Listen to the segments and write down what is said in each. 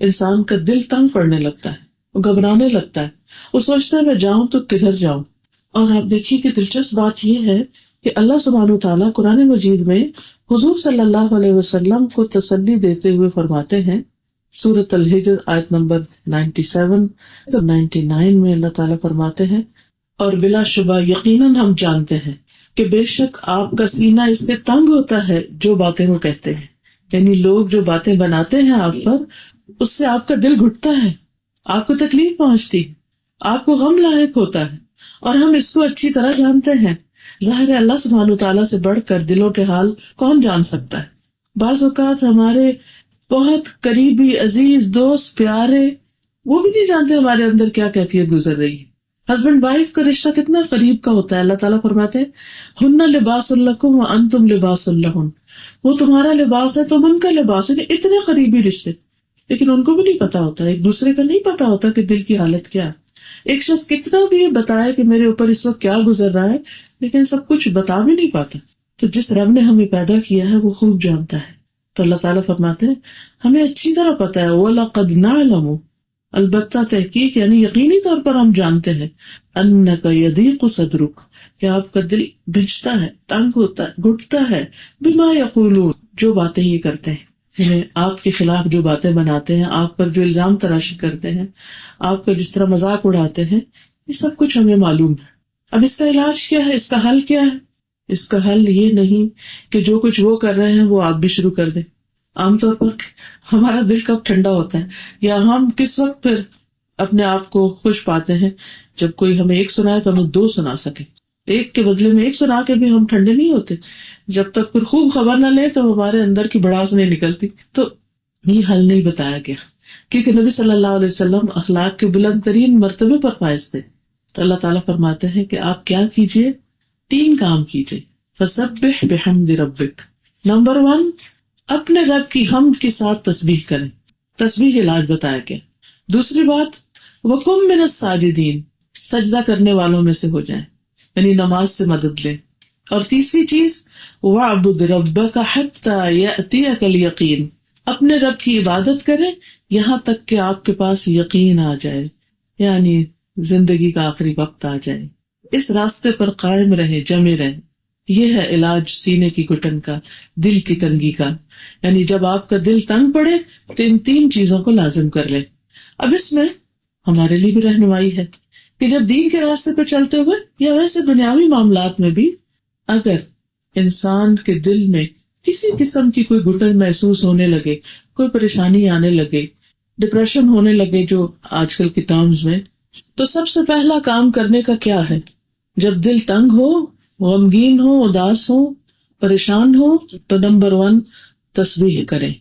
انسان کا دل تنگ پڑنے لگتا ہے، وہ گھبرانے لگتا ہے، وہ سوچتا ہے میں جاؤں تو کدھر جاؤں. اور آپ دیکھیے کہ دلچسپ بات یہ ہے کہ اللہ سبحانہ وتعالیٰ قرآن مجید میں حضور صلی اللہ علیہ وسلم کو تسلی دیتے ہوئے فرماتے ہیں، سورۃ الحجر آیت نمبر 97 اور 99 میں اللہ تعالیٰ فرماتے ہیں، اور بلا شبہ یقیناً ہم جانتے ہیں کہ بے شک آپ کا سینہ اس سے تنگ ہوتا ہے جو باتیں وہ کہتے ہیں. یعنی لوگ جو باتیں بناتے ہیں آپ پر، اس سے آپ کا دل گھٹتا ہے، آپ کو تکلیف پہنچتی ہے، آپ کو غم لاحق ہوتا ہے، اور ہم اس کو اچھی طرح جانتے ہیں. ظاہر ہے اللہ سبحانہ وتعالیٰ سے بڑھ کر دلوں کے حال کون جان سکتا ہے. بعض اوقات ہمارے بہت قریبی عزیز دوست پیارے وہ بھی نہیں جانتے ہمارے اندر کیا کیفیت گزر رہی ہے. ہسبینڈ وائف کا رشتہ کتنا قریب کا ہوتا ہے. اللہ تعالیٰ فرماتے ہیں ہن لباس لکم وانتم لباس لہن، وہ تمہارا لباس ہے تم ان کا لباس ہے. اتنے قریبی رشتے، لیکن ان کو بھی نہیں پتا ہوتا، ایک دوسرے کا نہیں پتا ہوتا کہ دل کی حالت کیا ہے. ایک شخص کتنا بھی یہ بتائے کہ میرے اوپر اس وقت کیا گزر رہا ہے، لیکن سب کچھ بتا بھی نہیں پاتا. تو جس رب نے ہمیں پیدا کیا ہے وہ خوب جانتا ہے. تو اللہ تعالیٰ فرماتے ہیں ہمیں اچھی طرح پتا ہے، وَلَقَدْ نَعْلَمُ، البتہ تحقیق یعنی یقینی طور پر ہم جانتے ہیں، أَنَّكَ يَضِيقُ صَدْرُكَ، کہ آپ کا دل بھجتا ہے، تنگ ہوتا ہے، گھٹتا ہے، بِمَا يَقُولُونَ، جو باتیں یہ کرتے ہیں، یعنی آپ کے خلاف جو باتیں بناتے ہیں، آپ پر جو الزام تراشی کرتے ہیں، آپ کا جس طرح مذاق اڑاتے ہیں، یہ سب کچھ ہمیں معلوم ہے. اب اس کا علاج کیا ہے، اس کا حل کیا ہے؟ اس کا حل یہ نہیں کہ جو کچھ وہ کر رہے ہیں وہ آپ بھی شروع کر دیں. عام طور پر ہمارا دل کب ٹھنڈا ہوتا ہے، یا ہم کس وقت پھر اپنے آپ کو خوش پاتے ہیں، جب کوئی ہمیں ایک سنائے تو ہمیں دو سنا سکے. ایک کے بدلے میں ایک سنا کے بھی ہم ٹھنڈے نہیں ہوتے. جب تک پھر خوب خبر نہ لیں تو ہمارے اندر کی بڑاس نہیں نکلتی. تو یہ حل نہیں بتایا گیا، کیونکہ نبی صلی اللہ علیہ وسلم اخلاق کے بلند ترین مرتبے پر فائز تھے. تو اللہ تعالیٰ فرماتے ہیں کہ آپ کیا کیجئے، 3 کام کیجئے. فسبح بحمد ربک، نمبر 1 اپنے رب کی حمد کے ساتھ تسبیح کریں. تسبیح علاج بتایا گیا. دوسری بات وقم من الساجدین، سجدہ کرنے والوں میں سے ہو جائیں، یعنی نماز سے مدد لیں. اور تیسری چیز وَاعْبُدْ رَبَّكَ حَتَّى يَأْتِيَكَ الْيَقِينُ، اپنے رب کی عبادت کریں یہاں تک کہ آپ کے پاس یقین آ جائے، یعنی زندگی کا آخری وقت آ جائے. اس راستے پر قائم رہیں، جمے رہیں. یہ ہے علاج سینے کی گھٹن کا، دل کی تنگی کا. یعنی جب آپ کا دل تنگ پڑے تو ان 3 چیزوں کو لازم کر لیں. اب اس میں ہمارے لیے بھی رہنمائی ہے کہ جب دین کے راستے پہ چلتے ہوئے یا ویسے دنیاوی معاملات میں بھی اگر انسان کے دل میں کسی قسم کی کوئی گھٹن محسوس ہونے لگے، کوئی پریشانی آنے لگے، ڈپریشن ہونے لگے جو آج کل کے ٹرمز میں، تو سب سے پہلا کام کرنے کا کیا ہے؟ جب دل تنگ ہو، غمگین ہو، اداس ہو، پریشان ہو، تو نمبر 1 تسبیح کریں.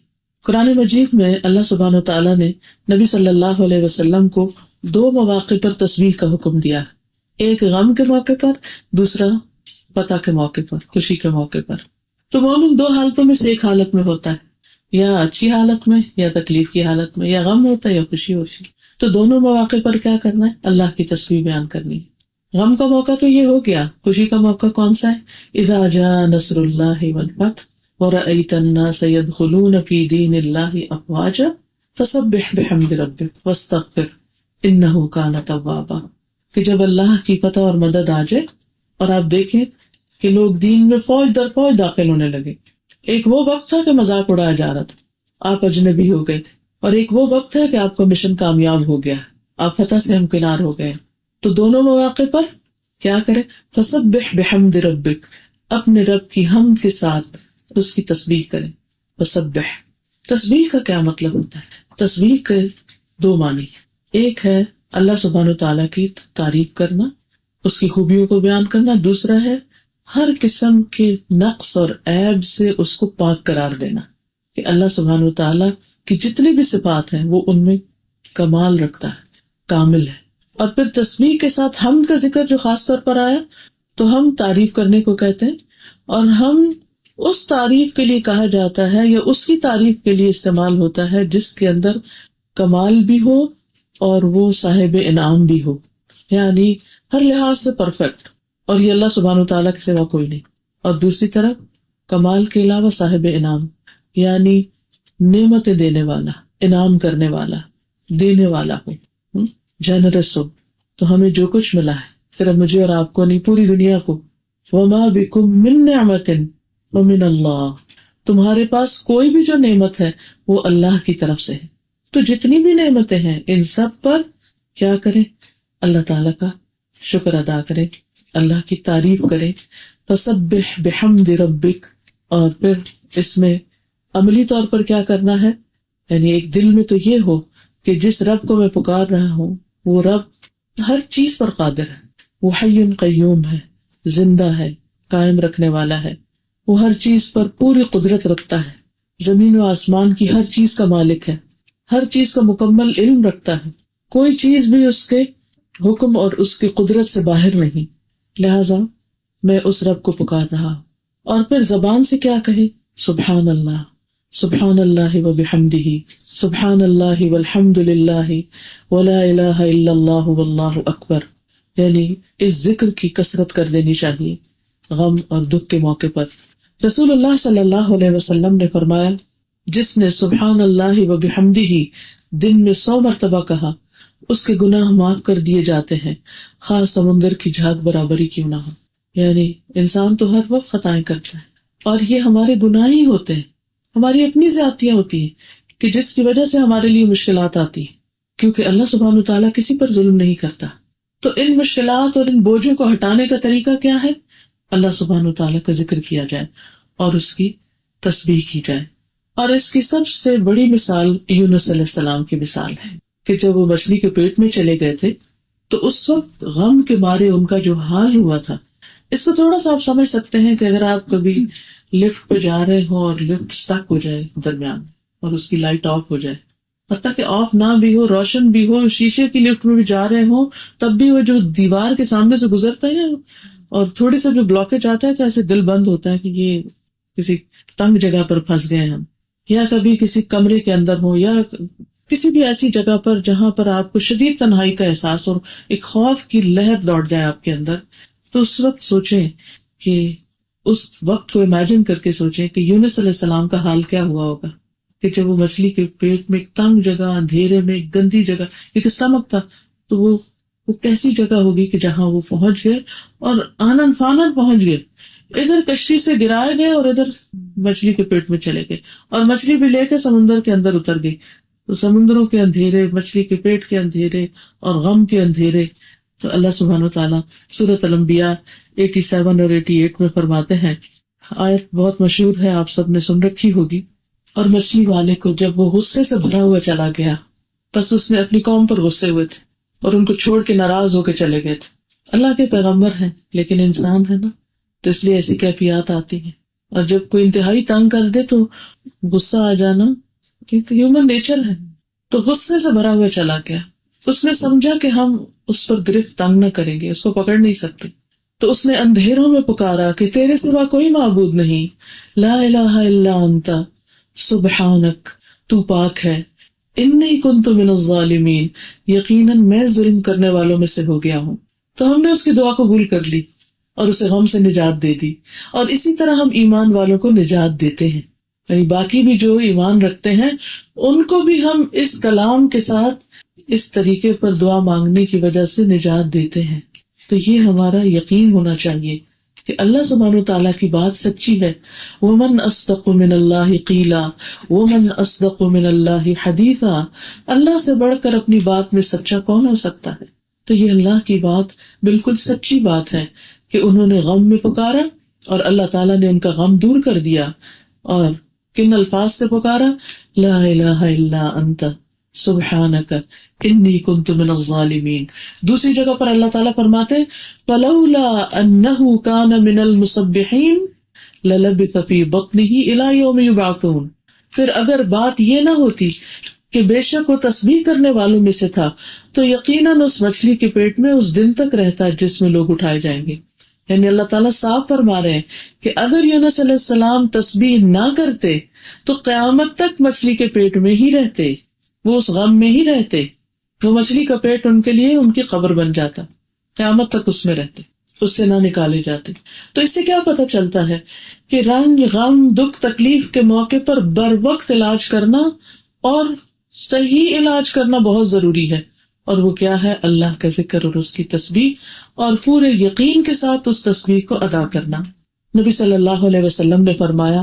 قرآن مجید میں اللہ سبحانہ وتعالیٰ نے نبی صلی اللہ علیہ وسلم کو 2 مواقع پر تسبیح کا حکم دیا، ایک غم کے موقع پر، دوسرا فتح کے موقع پر، خوشی کے موقع پر. تو مومن 2 حالتوں میں سے ایک حالت میں ہوتا ہے، یا اچھی حالت میں یا تکلیف کی حالت میں، یا غم ہوتا ہے یا خوشی ہوتی. تو دونوں مواقع پر کیا کرنا ہے؟ اللہ کی تسبیح بیان کرنی ہے. غم کا موقع تو یہ ہو گیا، خوشی کا موقع کون سا ہے؟ اذا جاء نصر اللہ والفتح ورأیت الناس يدخلون فی دین اللہ افواجا فسبح بحمد ربک واستغفر انہ کان توابا. کہ جب اللہ کی فتح اور مدد آ جائے اور آپ دیکھیں کہ لوگ دین میں فوج در فوج داخل ہونے لگے. ایک وہ وقت تھا کہ مذاق اڑایا جا رہا تھا، آپ اجنبی ہو گئے تھے، اور ایک وہ وقت ہے کہ آپ کا مشن کامیاب ہو گیا، آپ فتح سے ہمکنار ہو گئے. تو دونوں مواقع پر کیا کریں؟ فسبح بحمد ربک، اپنے رب کی حمد کے ساتھ اس کی تسبیح کریں. فسبح، تسبیح کا کیا مطلب ہوتا ہے؟ تسبیح کے 2 معنی، ایک ہے اللہ سبحانہ وتعالیٰ کی تعریف کرنا، اس کی خوبیوں کو بیان کرنا. دوسرا ہے ہر قسم کے نقص اور عیب سے اس کو پاک قرار دینا، کہ اللہ سبحانہ وتعالیٰ کی جتنی بھی صفات ہیں وہ ان میں کمال رکھتا ہے، کامل ہے. اور پھر تسبیح کے ساتھ حمد کا ذکر جو خاص طور پر آیا، تو ہم تعریف کرنے کو کہتے ہیں، اور ہم اس تعریف کے لیے کہا جاتا ہے یا اس کی تعریف کے لیے استعمال ہوتا ہے جس کے اندر کمال بھی ہو اور وہ صاحب انعام بھی ہو، یعنی ہر لحاظ سے پرفیکٹ، اور یہ اللہ سبحانہ وتعالیٰ کے سوا کوئی نہیں. اور دوسری طرف کمال کے علاوہ صاحب انعام، یعنی نعمتیں دینے والا، انعام کرنے والا، دینے والا ہوں، جنرس ہوں. تو ہمیں جو کچھ ملا ہے صرف مجھے اور آپ کو نہیں، پوری دنیا کو. وما بکم من نعمت ومن اللہ، تمہارے پاس کوئی بھی جو نعمت ہے وہ اللہ کی طرف سے ہے. تو جتنی بھی نعمتیں ہیں ان سب پر کیا کریں؟ اللہ تعالیٰ کا شکر ادا کریں، اللہ کی تعریف کریں. فسبح بحمد ربک، اور پھر اس میں عملی طور پر کیا کرنا ہے؟ یعنی ایک دل میں تو یہ ہو کہ جس رب کو میں پکار رہا ہوں وہ رب ہر چیز پر قادر ہے، وہ حی قیوم ہے، زندہ ہے، قائم رکھنے والا ہے، وہ ہر چیز پر پوری قدرت رکھتا ہے، زمین و آسمان کی ہر چیز کا مالک ہے، ہر چیز کا مکمل علم رکھتا ہے، کوئی چیز بھی اس کے حکم اور اس کی قدرت سے باہر نہیں. لہذا میں اس رب کو پکار رہا ہوں. اور پھر زبان سے کیا کہے؟ سبحان اللہ، سبحان اللہ وبحمدہ، سبحان اللہ والحمد للہ ولا الہ الا اللہ واللہ اکبر. یعنی اس ذکر کی کثرت کر دینی چاہیے غم اور دکھ کے موقع پر. رسول اللہ صلی اللہ علیہ وسلم نے فرمایا، جس نے سبحان اللہ وبحمدہ دن میں 100 مرتبہ کہا اس کے گناہ معاف کر دیے جاتے ہیں، خاص سمندر کی جھاگ برابری کیوں نہ ہو. یعنی انسان تو ہر وقت خطائیں کرتا ہے، اور یہ ہمارے گناہ ہی ہوتے ہیں، ہماری اپنی زیادتیاں ہوتی ہیں کہ جس کی وجہ سے ہمارے لیے مشکلات آتی ہیں، کیونکہ اللہ سبحانہ وتعالیٰ کسی پر ظلم نہیں کرتا. تو ان مشکلات اور ان بوجھوں کو ہٹانے کا طریقہ کیا ہے؟ اللہ سبحانہ وتعالیٰ کا ذکر کیا جائے اور اس کی تسبیح کی جائے. اور اس کی سب سے بڑی مثال یونس علیہ السلام کی مثال ہے کہ جب وہ مچھلی کے پیٹ میں چلے گئے تھے تو اس وقت غم کے مارے ان کا جو حال ہوا تھا، اس کو تھوڑا سا آپ سمجھ سکتے ہیں کہ اگر آپ کبھی لفٹ پہ جا رہے ہوں اور لفٹ سٹک ہو جائے درمیان اور اس کی لائٹ آف ہو جائے، حتیٰ کہ آف نہ بھی ہو، روشن بھی ہو، شیشے کی لفٹ میں بھی جا رہے ہوں، تب بھی وہ جو دیوار کے سامنے سے گزرتا ہے اور تھوڑی سا جو بلاکیج آتا ہے تو ایسے دل بند ہوتا ہے کہ یہ کسی تنگ جگہ پر پھنس گئے ہم. یا کبھی کسی کمرے کے اندر ہو یا کسی بھی ایسی جگہ پر جہاں پر آپ کو شدید تنہائی کا احساس اور ایک خوف کی لہر دوڑ جائے آپ کے اندر، تو اس وقت سوچیں کہ اس وقت کو امیجن کر کے سوچیں کہ یونس علیہ السلام کا حال کیا ہوا ہوگا کہ جب وہ مچھلی کے پیٹ میں ایک تنگ جگہ، اندھیرے میں، ایک گندی جگہ، ایک سٹمک تھا، تو وہ کیسی جگہ ہوگی کہ جہاں وہ پہنچ گئے اور آنن فانن پہنچ گئے، ادھر کشتی سے گرائے گئے اور ادھر مچھلی کے پیٹ میں چلے گئے، اور مچھلی بھی لے کے سمندر کے اندر اتر گئی. تو سمندروں کے اندھیرے، مچھلی کے پیٹ کے اندھیرے اور غم کے اندھیرے. تو اللہ سبحانہ وتعالیٰ سورۃ الانبیاء 87 اور 88 میں فرماتے ہیں، آیت بہت مشہور ہے، آپ سب نے سن رکھی ہوگی. اور مچھلی والے کو جب وہ غصے سے بھرا ہوا چلا گیا، بس اس نے اپنی قوم پر غصے ہوئے تھے اور ان کو چھوڑ کے ناراض ہو کے چلے گئے تھے. اللہ کے پیغمبر ہیں لیکن انسان ہے نا، تو اس لیے ایسی کیفیات آتی ہیں. اور جب کوئی انتہائی تنگ کر دے تو غصہ آ جانا ہیومن نیچر ہے. تو غصے سے بھرا ہوا چلا گیا، اس نے سمجھا کہ ہم اس پر گرفت تنگ نہ کریں گے، اس کو پکڑ نہیں سکتے. تو اس نے اندھیروں میں پکارا کہ تیرے سوا کوئی معبود نہیں، لا الہ الا انت سبحانک، تو پاک ہے، انی کنت من الظالمین، یقیناً میں ظلم کرنے والوں میں سے ہو گیا ہوں. تو ہم نے اس کی دعا قبول کر لی اور اسے غم سے نجات دے دی. اور اسی طرح ہم ایمان والوں کو نجات دیتے ہیں، یعنی باقی بھی جو ایمان رکھتے ہیں ان کو بھی ہم اس کلام کے ساتھ اس طریقے پر دعا مانگنے کی وجہ سے نجات دیتے ہیں. تو یہ ہمارا یقین ہونا چاہیے کہ اللہ سبحانہ وتعالیٰ کی بات سچی ہے. وَمَنْ أَصْدَقُ مِنَ اللَّهِ قِيلًا وَمَنْ أَصْدَقُ مِنَ اللَّهِ حَدِيثًا. اللہ سے بڑھ کر اپنی بات میں سچا کون ہو سکتا ہے؟ تو یہ اللہ کی بات بالکل سچی بات ہے کہ انہوں نے غم میں پکارا اور اللہ تعالیٰ نے ان کا غم دور کر دیا. اور کن الفاظ سے پکارا؟ لا الہ الا انت سبحانک انی کنت من الظالمین. دوسری جگہ پر اللہ تعالیٰ فرماتے فلولا انہ کان من المسبحین للبث فی بطنہ الی یوم یبعثون. پھر اگر بات یہ نہ ہوتی کہ بے شک وہ تسبیح کرنے والوں میں سے تھا تو یقیناً اس مچھلی کے پیٹ میں اس دن تک رہتا جس میں لوگ اٹھائے جائیں گے. یعنی اللہ تعالیٰ صاف فرما رہے ہیں کہ اگر یونس علیہ السلام تسبیح نہ کرتے تو قیامت تک مچھلی کے پیٹ میں ہی رہتے، وہ اس غم میں ہی رہتے. وہ مچھلی کا پیٹ ان کے لیے ان کی قبر بن جاتا، قیامت تک اس میں رہتے، اس سے نہ نکالے جاتے. تو اس سے کیا پتہ چلتا ہے کہ رنج، غم، دکھ، تکلیف کے موقع پر بر وقت علاج کرنا اور صحیح علاج کرنا بہت ضروری ہے، اور وہ کیا ہے؟ اللہ کا ذکر اور اس کی تسبیح، اور پورے یقین کے ساتھ اس تسبیح کو ادا کرنا۔ نبی صلی اللہ علیہ وسلم نے فرمایا،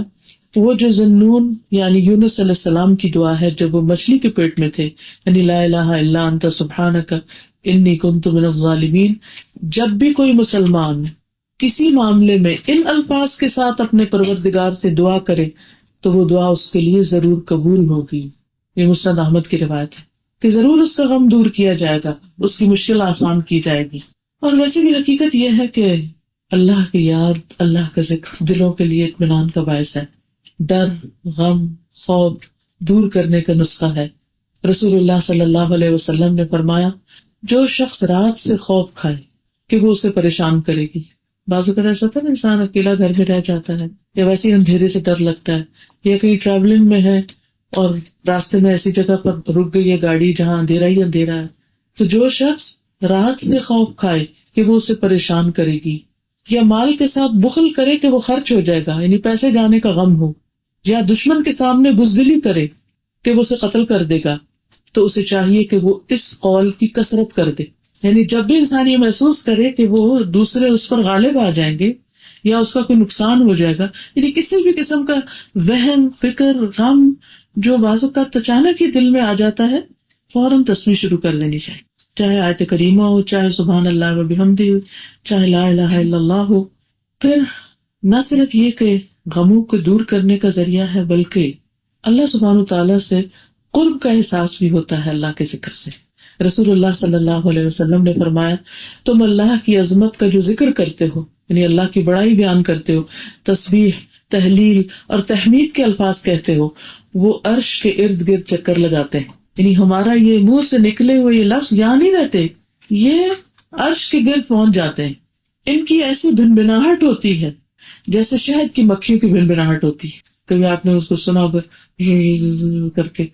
وہ جو ذنون یعنی یونس علیہ السلام کی دعا ہے جب وہ مچھلی کے پیٹ میں تھے، یعنی لا الہ الا انت سبحانک انی کنت من الظالمین، جب بھی کوئی مسلمان کسی معاملے میں ان الفاظ کے ساتھ اپنے پروردگار سے دعا کرے تو وہ دعا اس کے لیے ضرور قبول ہوگی۔ یہ مسند احمد کی روایت ہے کہ ضرور اس کا غم دور کیا جائے گا، اس کی مشکل آسان کی جائے گی۔ اور ویسے بھی حقیقت یہ ہے کہ اللہ کی یاد، اللہ کا ذکر دلوں کے لیے اطمینان کا باعث ہے، ڈر، غم، خوف دور کرنے کا نسخہ ہے۔ رسول اللہ صلی اللہ علیہ وسلم نے فرمایا، جو شخص رات سے خوف کھائے کہ وہ اسے پریشان کرے گی، بعض اوقات ایسا ہوتا ہے نا انسان اکیلا گھر میں رہ جاتا ہے، یا ویسے ہی اندھیرے سے ڈر لگتا ہے، یا کہیں ٹریولنگ میں ہے اور راستے میں ایسی جگہ پر رک گئی ہے گاڑی جہاں اندھیرا ہی اندھیرا ہے، تو جو شخص رات سے خوف کھائے کہ وہ اسے پریشان کرے گی، یا مال کے ساتھ بخل کرے کہ وہ خرچ ہو جائے گا، یعنی پیسے جانے کا غم ہو، یا دشمن کے سامنے بزدلی کرے کہ وہ اسے قتل کر دے گا، تو اسے چاہیے کہ وہ اس قول کی کثرت کر دے۔ یعنی جب بھی انسان یہ محسوس کرے کہ وہ دوسرے اس پر غالب آ جائیں گے یا اس کا کوئی نقصان ہو جائے گا، یعنی کسی بھی قسم کا وہم، فکر، غم جو بعض اوقات اچانک ہی دل میں آ جاتا ہے، فوراً تسبیح شروع کر دینی چاہیے، چاہے آیت کریمہ ہو، چاہے سبحان اللہ و بحمدہ ہو، چاہے لا الہ الا اللہ ہو۔ پھر نہ صرف یہ کہ غموں کو دور کرنے کا ذریعہ ہے، بلکہ اللہ سبحانہ تعالیٰ سے قرب کا احساس بھی ہوتا ہے اللہ کے ذکر سے۔ رسول اللہ صلی اللہ علیہ وسلم نے فرمایا، تم اللہ کی عظمت کا جو ذکر کرتے ہو، یعنی اللہ کی بڑائی بیان کرتے ہو، تسبیح، تحلیل اور تحمید کے الفاظ کہتے ہو، وہ عرش کے ارد گرد چکر لگاتے ہیں۔ یعنی ہمارا یہ منہ سے نکلے ہوئے یہ لفظ یہاں نہیں رہتے، یہ عرش کے گرد پہنچ جاتے ہیں۔ ان کی ایسی بھنبھناہٹ ہوتی ہے جیسے شہد کی مکھیوں کی بھنبھناہٹ ہوتی ہے، کبھی آپ نے اس کو سنا ہوگا کر کے۔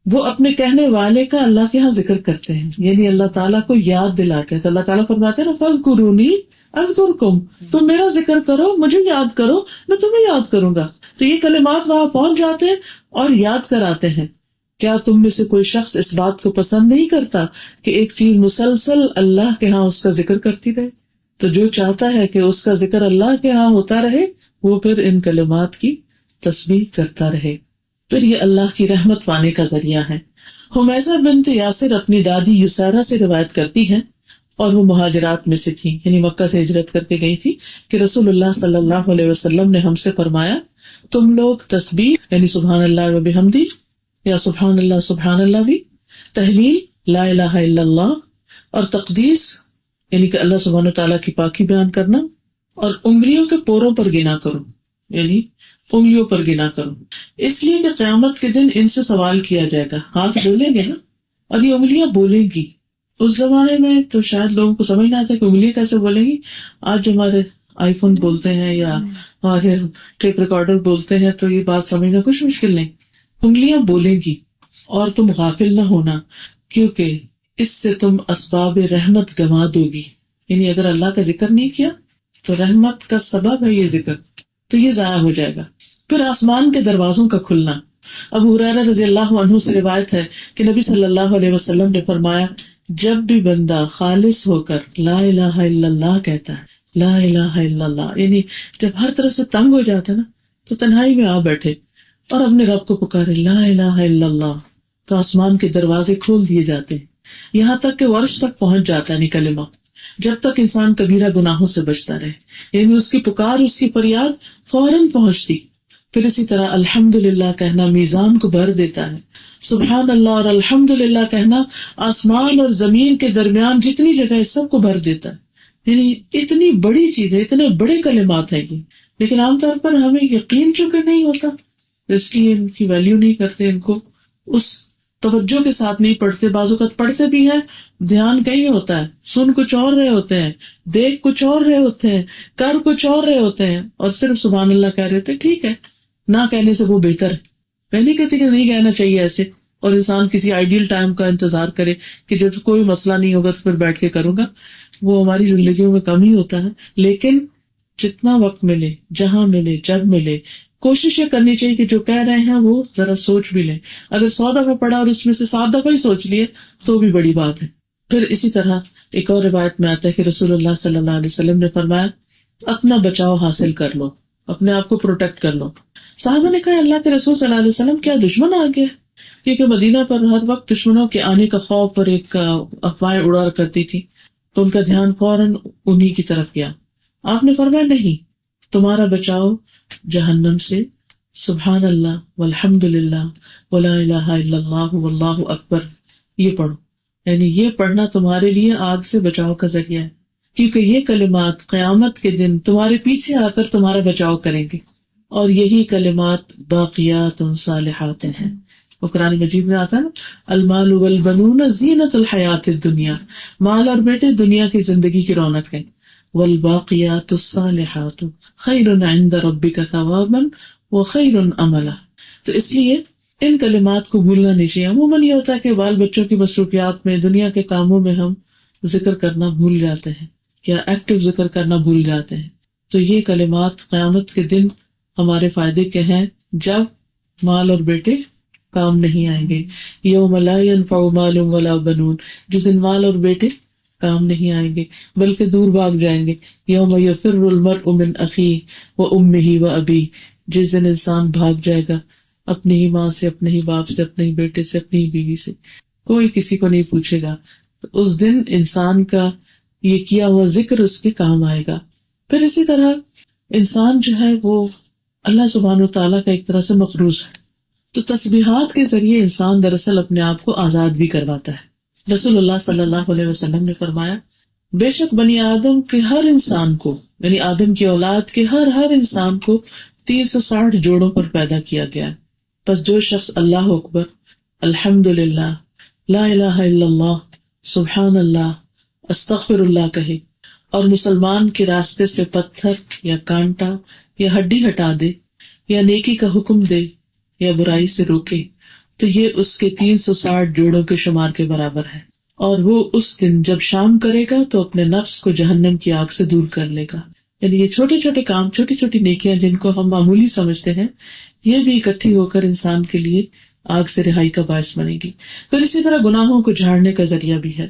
وہ اپنے کہنے والے کا اللہ کے ہاں ذکر کرتے ہیں، یعنی اللہ تعالیٰ کو یاد دلاتے ہیں۔ تو اللہ تعالیٰ فرماتے ہیں نا، فاذکرونی اذکرکم، تم میرا ذکر کرو، مجھے یاد کرو، میں تمہیں یاد کروں گا۔ تو یہ کلمات وہاں پہنچ جاتے ہیں اور یاد کراتے ہیں۔ کیا تم میں سے کوئی شخص اس بات کو پسند نہیں کرتا کہ ایک چیز مسلسل اللہ کے ہاں اس کا ذکر کرتی رہے؟ تو جو چاہتا ہے کہ اس کا ذکر اللہ کے ہاں ہوتا رہے، وہ پھر ان کلمات کی تسبیح کرتا رہے، پھر یہ اللہ کی رحمت پانے کا ذریعہ ہے۔ حمیزہ بنت یاسر اپنی دادی یسارہ سے روایت کرتی ہیں، اور وہ مہاجرات میں سے تھی، یعنی مکہ سے ہجرت کر کے گئی تھی، کہ رسول اللہ صلی اللہ علیہ وسلم نے ہم سے فرمایا، تم لوگ تسبیح یعنی سبحان اللہ و بحمدہ یا سبحان اللہ بھی، تحلیل لا الہ الا اللہ، اور تقدیس یعنی کہ اللہ سبحانہ تعالیٰ کی پاکی بیان کرنا، اور انگلیوں کے پوروں پر گنا کرو، یعنی انگلیوں پر گنا کرو، اس لیے کہ قیامت کے دن ان سے سوال کیا جائے گا۔ ہاتھ بولیں گے نا، اور یہ انگلیاں بولیں گی۔ اس زمانے میں تو شاید لوگوں کو سمجھ نہ آتا کہ انگلیاں کیسے بولیں گی۔ آج جو ہمارے آئی فون بولتے ہیں یا ہمارے ٹیپ ریکارڈر بولتے ہیں تو یہ بات سمجھنا کچھ مشکل نہیں۔ انگلیاں بولیں گی، اور تم غافل نہ ہونا، کیونکہ اس سے تم اسباب رحمت گنوا دو گی۔ یعنی اگر اللہ کا ذکر نہیں کیا تو رحمت کا سبب ہے یہ ذکر، تو یہ ضائع ہو جائے گا۔ پھر آسمان کے دروازوں کا کھلنا۔ ابو ہریرہ رضی اللہ عنہ سے روایت ہے کہ نبی صلی اللہ علیہ وسلم نے فرمایا، جب بھی بندہ خالص ہو کر لا الہ الا اللہ کہتا ہے، لا الہ الا اللہ، یعنی جب ہر طرف سے تنگ ہو جاتا ہے نا، تو تنہائی میں آ بیٹھے اور اپنے رب کو پکارے لا الہ الا اللہ، تو آسمان کے دروازے کھول دیے جاتے ہیں، یہاں تک کہ عرش تک پہنچ جاتا ہے کلمہ، جب تک انسان کبیرہ گناہوں سے بچتا رہے، یعنی اس کی پکار، اس کی فریاد فوراً پہنچتی۔ پھر اسی طرح الحمدللہ کہنا میزان کو بھر دیتا ہے۔ سبحان اللہ اور الحمدللہ کہنا آسمان اور زمین کے درمیان جتنی جگہ ہے سب کو بھر دیتا ہے۔ یعنی اتنی بڑی چیز ہے، اتنے بڑے کلمات ہیں یہ، لیکن عام طور پر ہمیں یقین چونکہ نہیں ہوتا، اس کی ان کی ویلیو نہیں کرتے، ان کو اس توجہ کے ساتھ نہیں پڑھتے۔ بعض اوقات پڑھتے بھی ہیں، دھیان کہیں ہوتا ہے، سن کچھ اور رہے ہوتے ہیں، دیکھ کچھ اور رہے ہوتے ہیں، کر کچھ اور رہے ہوتے ہیں، اور صرف سبحان اللہ کہہ رہے ہوتے ہیں۔ ٹھیک ہے، نہ کہنے سے وہ بہتر ہے۔ پہلے کہتے کہ نہیں کہنا چاہیے ایسے، اور انسان کسی آئیڈیل ٹائم کا انتظار کرے کہ جب کوئی مسئلہ نہیں ہوگا تو پھر بیٹھ کے کروں گا، وہ ہماری زندگیوں میں کم ہی ہوتا ہے۔ لیکن جتنا وقت ملے، جہاں ملے، جب ملے، کوشش یہ کرنی چاہیے کہ جو کہہ رہے ہیں وہ ذرا سوچ بھی لیں. اگر 100 دفعہ پڑھا اور اس میں سے 7 دفعہ ہی سوچ لیے تو بھی بڑی بات ہے. پھر اسی طرح ایک اور روایت میں آتا ہے کہ رسول اللہ صلی اللہ علیہ وسلم نے فرمایا اپنا بچاؤ حاصل کر لو، اپنے آپ کو پروٹیکٹ کر لو. صحابہ نے کہا اللہ کے رسول صلی اللہ علیہ وسلم کیا دشمن آ گیا؟ کیونکہ مدینہ پر ہر وقت دشمنوں کے آنے کا خوف اور ایک افواہیں اڑا کرتی تھی، تو ان کا دھیان فوراً انہی کی طرف گیا. آپ نے فرمایا نہیں، تمہارا بچاؤ جہنم سے سبحان اللہ والحمد للہ ولا الہ الا اللہ واللہ اکبر یہ پڑھو. یعنی یہ پڑھنا تمہارے لیے آگ سے بچاؤ کا ذریعہ ہے، کیونکہ یہ کلمات قیامت کے دن تمہارے پیچھے آ کر تمہارا بچاؤ کریں گے. اور یہی کلمات باقیات صالحات ہیں. وہ قرآن مجید میں آتا ہے نا المال والبنون زینت الحیات الدنیا، مال اور بیٹے دنیا کی زندگی کی رونق ہے. والباقیات الصالحات خیر عند ربک ثوابا وخیر املا. تو اس لیے ان کلمات کو بھولنا نہیں چاہیے. عموماً یہ ہوتا ہے کہ بال بچوں کی مصروفیات میں دنیا کے کاموں میں ہم ذکر کرنا بھول جاتے ہیں یا ایکٹیو ذکر کرنا بھول جاتے ہیں. تو یہ کلمات قیامت کے دن ہمارے فائدے کے ہیں جب مال اور بیٹے کام نہیں آئیں گے. یوم لا ينفع مال ولا بنون، جس دن مال اور بیٹے کام نہیں آئیں گے بلکہ دور بھاگ جائیں گے. یوم یفر المرء من اخیہ وامہ وابیہ، جس دن انسان بھاگ جائے گا اپنی ہی ماں سے، اپنے ہی باپ سے، اپنے ہی بیٹے سے، اپنی ہی بیوی سے، کوئی کسی کو نہیں پوچھے گا. تو اس دن انسان کا یہ کیا ہوا ذکر اس کے کام آئے گا. پھر اسی طرح انسان جو ہے وہ اللہ سبحانہ و تعالیٰ کا ایک طرح سے مقروض ہے، تو تسبیحات کے ذریعے انسان دراصل اپنے آپ کو آزاد بھی کرواتا ہے. رسول اللہ صلی اللہ علیہ وسلم نے فرمایا بے شک بنی آدم کے ہر انسان کو، یعنی آدم کی اولاد کے ہر انسان کو 360 جوڑوں پر پیدا کیا گیا ہے. بس جو شخص اللہ اکبر، الحمدللہ، لا الہ الا اللہ، سبحان اللہ، استغفر اللہ کہے اور مسلمان کے راستے سے پتھر یا کانٹا یا ہڈی ہٹا دے یا نیکی کا حکم دے یا برائی سے روکے، تو یہ اس کے 360 جوڑوں کے شمار کے برابر ہے. اور وہ اس دن جب شام کرے گا تو اپنے نفس کو جہنم کی آگ سے دور کر لے گا. یعنی یہ چھوٹے چھوٹے کام، چھوٹی چھوٹی نیکیاں جن کو ہم معمولی سمجھتے ہیں، یہ بھی اکٹھی ہو کر انسان کے لیے آگ سے رہائی کا باعث بنے گی. پھر اسی طرح گناہوں کو جھاڑنے کا ذریعہ بھی ہے.